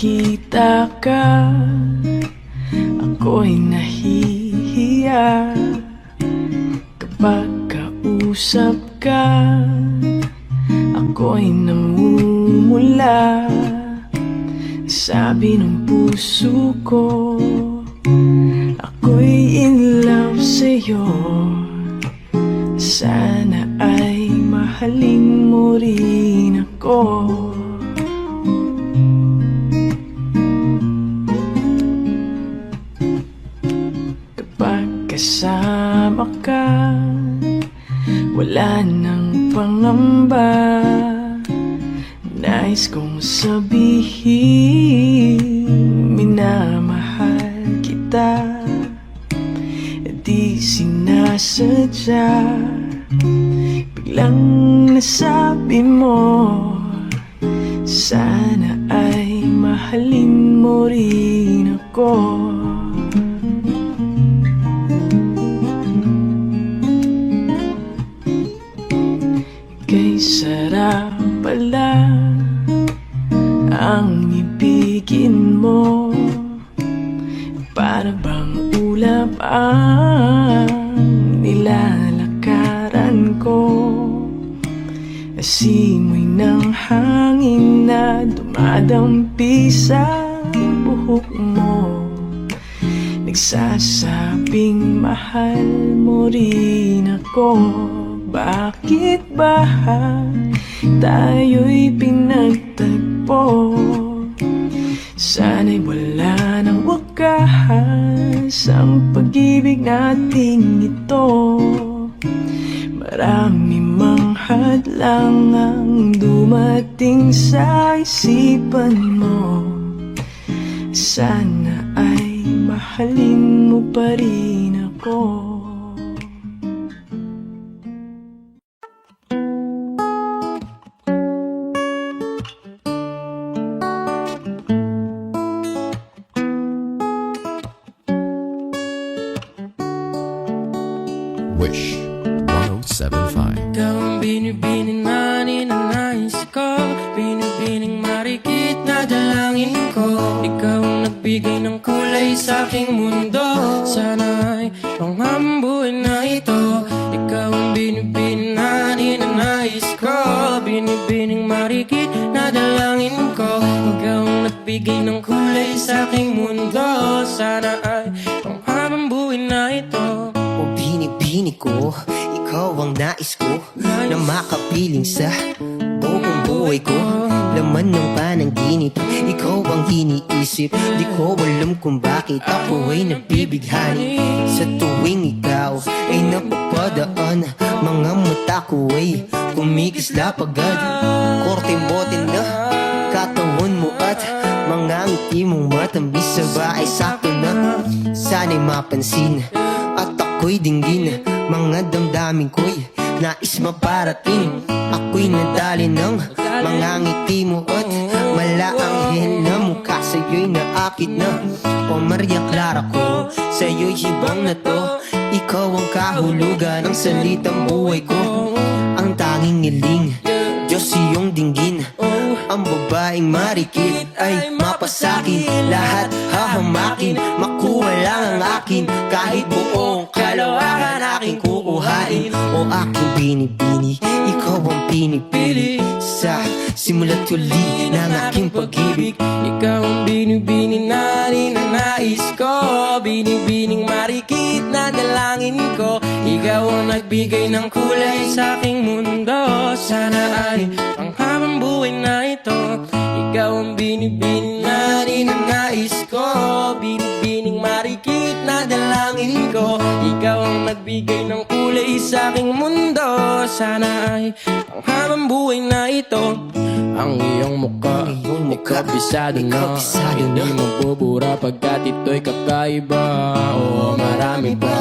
nakikita ka, ako'y nahihiya. Kapag kausap ka, ako'y namumula. Sabi ng puso ko, ako'y in love sa'yo. Sana ay mahalin mo rin ako. Kapag kasama ka, wala nang pangamba. Nais kong sabihin, minamahal kita. Di sinasadya, biglang nasabi mo, sana ay mahalin mo rin ako. Kay sarap pala ang ibigin mo, para bang ulap ang nilalakaran ko. Asimoy ng hangin na dumadampi sa buhok mo, nagsasabing mahal mo rin ako. Bakit ba tayo'y pinagtagpo? Sana'y wala nang wakas ang pag-ibig nating ito. Marami mang hadlang ang dumating sa isipan mo. Sana ay mahalin mo pa rin ako. Wish 1075. Ikaw ang binibining na ninanais ko, binibining marikit na dalangin ko. Ikaw ang nagbigay ng kulay sa aking mundo. Sana ay panghambuin na ito. Ikaw ang binibining na ninanais ko, binibining marikit na dalangin ko. Ikaw ang nagbigay ng kulay sa aking mundo. Sana ay panghambuin na ito. O binibini ko, ikaw ang nais ko na makapiling sa buong buhay ko. Laman ng panaginip, ikaw ang iniisip. Di ko alam kung bakit ako ay nabibighani. Sa tuwing ikaw ay napapadaan, mga mata ko ay kumikislap agad. Korte-bote na katawan mo at mga ngiti mong matambis sa bahay sakto na. Sana'y mapansin at ako'y dinggin, mga damdamin ko'y nais maparating. Ako'y nadali ng mga ngiti mo at malaanghel na mukha sa'yo'y naakit na. O Maria Clara ko, sa'yo'y hibang na to. Ikaw ang kahulugan ng salitang buhay ko. Ang tanging ngiling, Diyos iyong dinggin. Ang babaeng marikit ay mapasakin. Lahat hahamakin, makuha lang ang akin. Kahit buong kalawakan aking kukuhain. O aking binibini, ikaw ang pinipili. Sa simula't huli ng aking pag-ibig. Ikaw ang binibini na ninanais ko, binibining marikit na dalangin ko. Ikaw ang nagbigay ng kulay sa aking mundo. Sana ay panghabang buhay na ito. Ikaw ang binibini na ninanais ko, binibining marikit na dalangin ko. Ikaw ang nagbigay ng kulay sa aking mundo. Sana ay panghabang buhay na ito. Ang iyong mukha, kabisado na. Hindi mabubura pagkat ito'y kakaiba. Oo, marami pa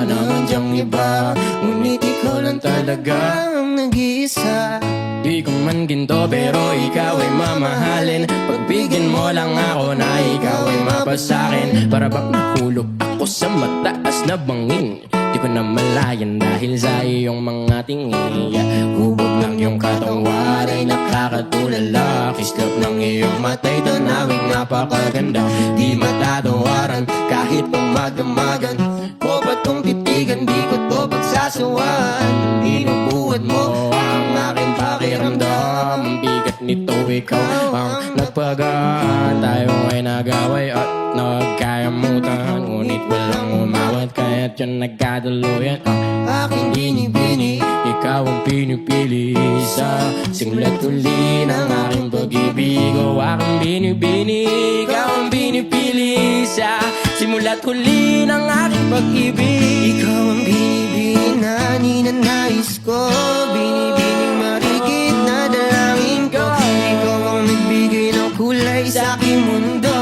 naman dyang iba, ngunit ikaw lang talaga ang nag-iisa. Di ko man ginto pero ikaw ay mamahalin. Pagbigyan mo lang ako na ikaw ay mapasakin. Para bang nahulog ako sa mataas na bangin. Di ko na malayan dahil sa iyong mga tingin. Hubog lang iyong katawan ay nakakatulala. Kislap ng iyong mata'y tanawing napakaganda. Di matatawaran kahit pang magdamagan. O ba't kong titigan, di ko to pagsasawan. Inubuhat mo ang aking pakiramdam. Ang bigat nito, ikaw ang nagpagaan. Tayo ay nagaway at nagkayamutan. Ngunit walang umawat kaya't yun nagkadaluyan. Aking binibini, ikaw ang pinipili. Sa simula't huli ng aking pag-ibig. O aking binibini, ikaw ang pinipili. Sa simula't huli ng aking pag-ibig. Ikaw ang binibini na ninanais ko. Binibining marikit na dalangin ko. Ikaw ang nagbigay ng kulay sa aking mundo.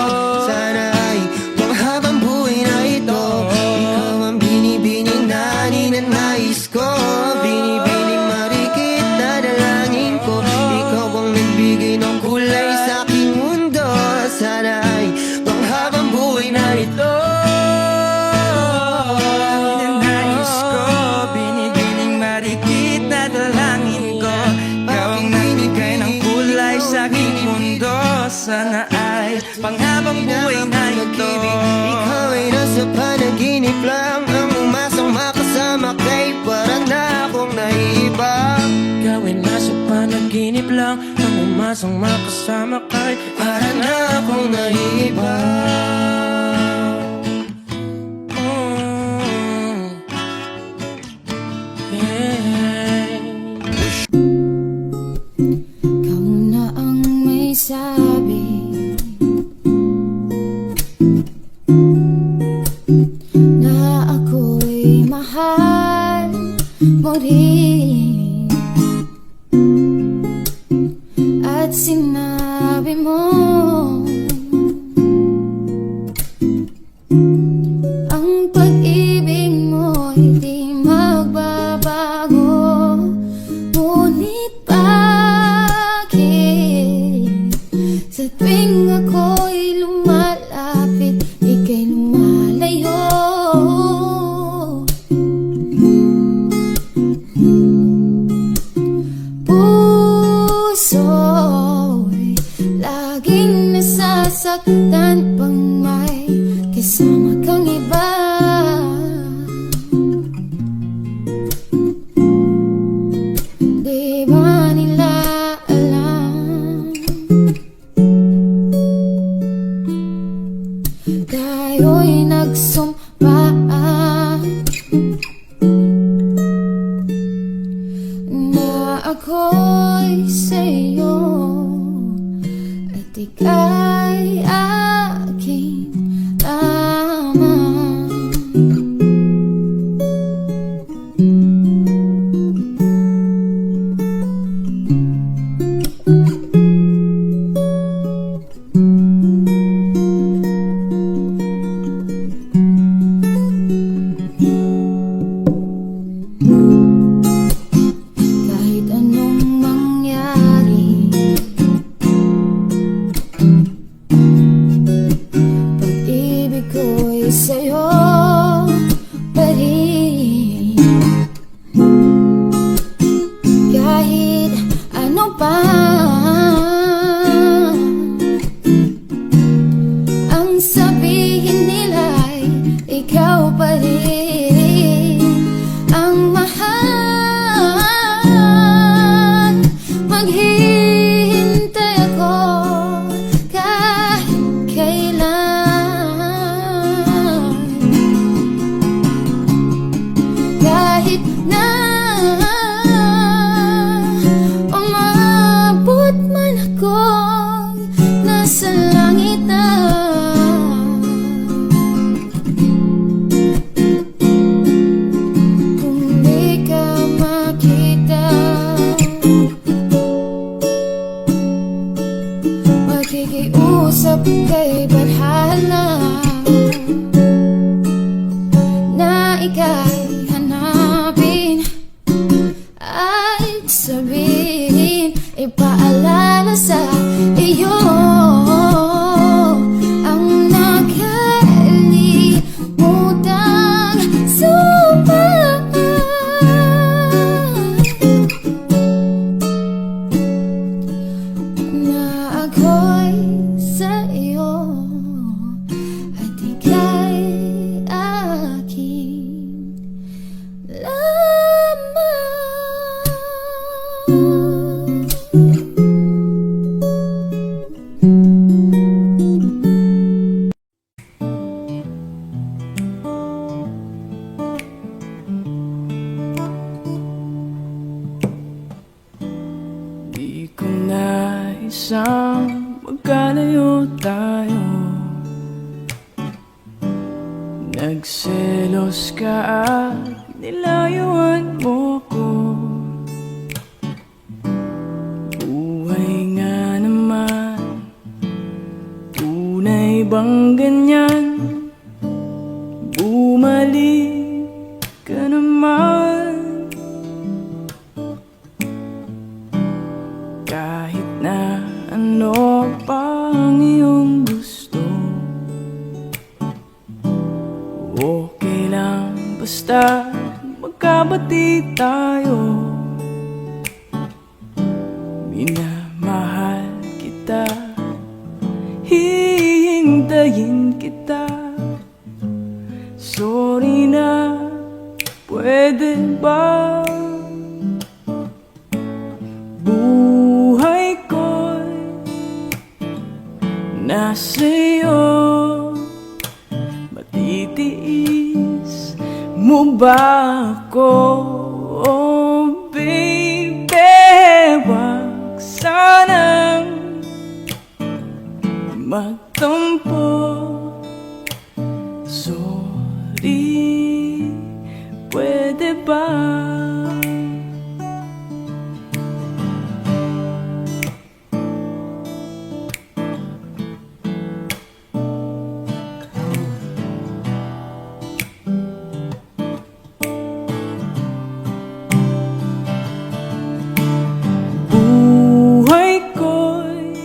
Sana ay panghabang buhay na ito. Ikaw ang binibining na ninanais ko. Binibining marikit na dalangin ko. Ikaw ang nagbigay ng kulay sa aking mundo. Sana ay panghabang buhay na ito. Ninanais ko, binibining marikit na dalangin ko. Ikaw ang nagbigay ng kulay sa aking mundo. Sana ay panghabang buhay na ito. Ikaw ay nasa panaginip lang. Ang umasang makasama kay para na akong naiiba. Ikaw ay nasa panaginip lang. Ang umasang makasama kay para na akong naiiba. Ikaw na ang may sabi na ako'y mahal mo rin. At sinabi mo ang pag-ibig mo'y di magbabago. Ngunit bakit sa tuwing ako'y lumalapit, ika'y lumalayo? Puso'y laging nasasaktan pang may kasama kang iba. Di ba nila alam? Tayo'y nagsumpaan na ako'y sa'yo at ika'y aking lamang. Kahit anong mangyari, pag-ibig ko'y sa'yo pa rin. Kahit ano pa ang sabihin nila'y ikaw pa rin ang mahal. Maghihintay ako kahit kailan. Kahit na umabot man ako'y nasa langit na. Kung di ka makita, makikiusap kay Barhala na ika'y hanapin at sabihin, ipaalala sa iyo ang nakalimutang sumpa. isang magkalayo tayo. Nagselos ka at nilayuan mo ko. Buhay nga naman, tunay bang ganyan? Bumalik ka naman. Kahit na ano pa ang iyong gusto, okay lang basta magkabati tayo. Minamahal kita, hihintayin kita. Sorry na, pwede ba? Buhay ko'y nasa'yo. Matitiis mo ba ako? Oh baby, wag sanang magtampo. Sorry, pwede ba? Buhay ko'y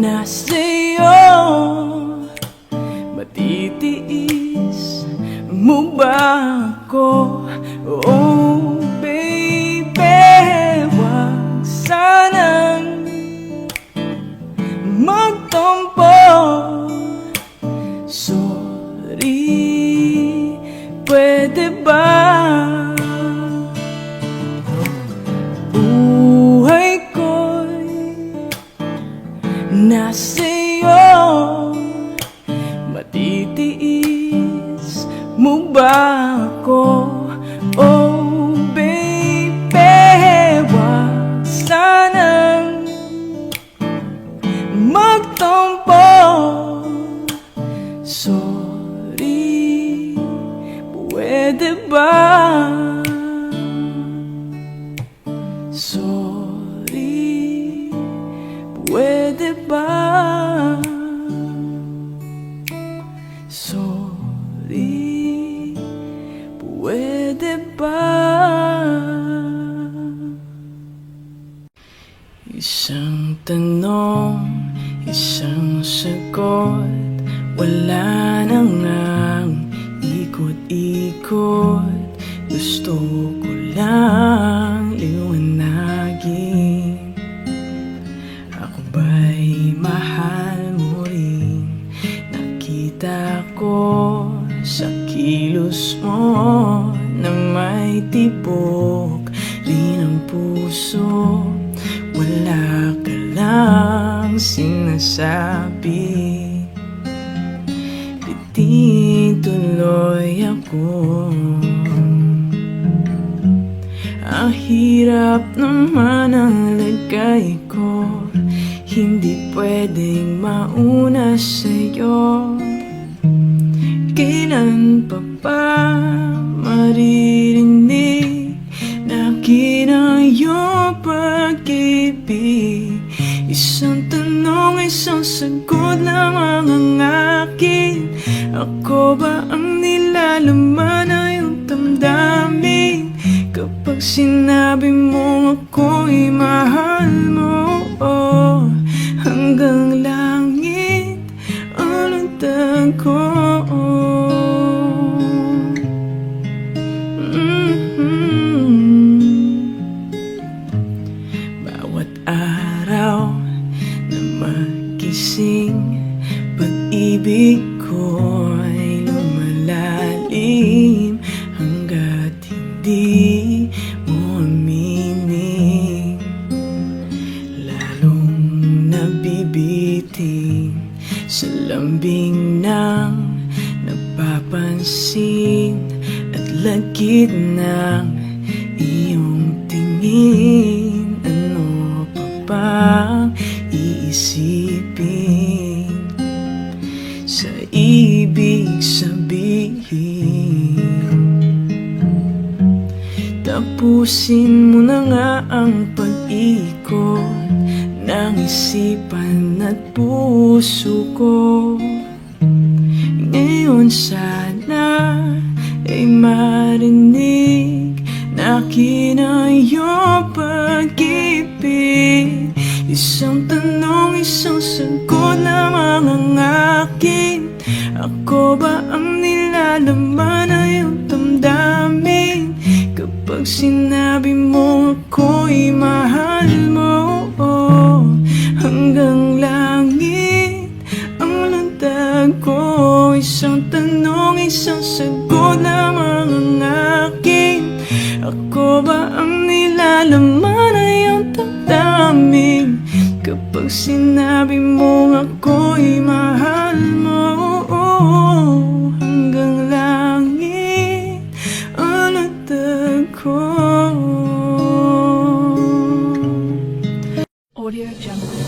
nasa'yo. Matitiis mo ba ako? Oh baby, wag sanang magtampo. Sorry, pwede ba? Buhay ko'y nasa'yo. Matitiis mo ba ako? Oh baby, wag sanang magtampo. Sorry, pwede ba? Sorry, pwede ba? Sorry, pwede ba? Isang tanong, isang sagot, wala na ngang ikot-ikot. Gusto ko lang liwanagin, ako ba'y mahal mo rin? Nakita ko sa kilos mo na may tibok rin ang puso. Wala ka lang sinasabi, itituloy ako. Ang hirap naman ang lagay ko, hindi pwedeng mauna sa'yo. Kailan pa ba maririnig na akin ang iyong pag-ibig? Isang tanong, isang sagot lang ang akin. Ako ba ang nilalaman na iyong damdamin? Kapag sinabi mo ako'y mahal mo, oh, hanggang langit ang lantad ko. Bawat araw na magising, pag-ibig ko'y lumalalim hanggat hindi mo aminin. Lalong nabibitin sa lambing ng napapansin at lagkit ng iyong tingin. Ano pa ba na nga ang pag-ikot ng isipan at puso ko. Ngayon sana ay marinig na akin ang iyong pag-ibig. Isang tanong, isang sagot lamang ang akin. Ako ba ang nilalaman na iyong damdamin? Kapag sinabi mo ako'y mahal mo, hanggang langit ang lundag ko. Isang tanong, isang sagot lamang ang akin. Ako ba ang nilalaman na iyong damdamin? Kapag sinabi mo ako'y mahal mo, hanggang langit ang lundag ko. Audio Jungle.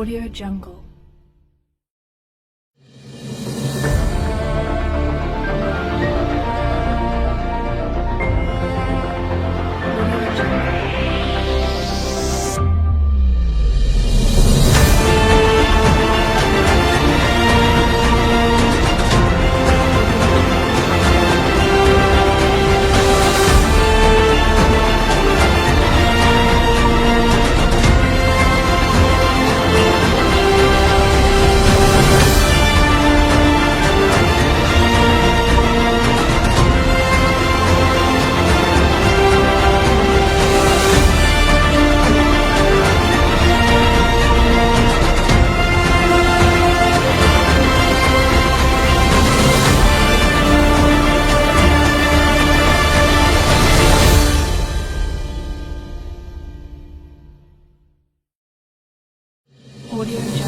Audio Jungle. Audio Jungle.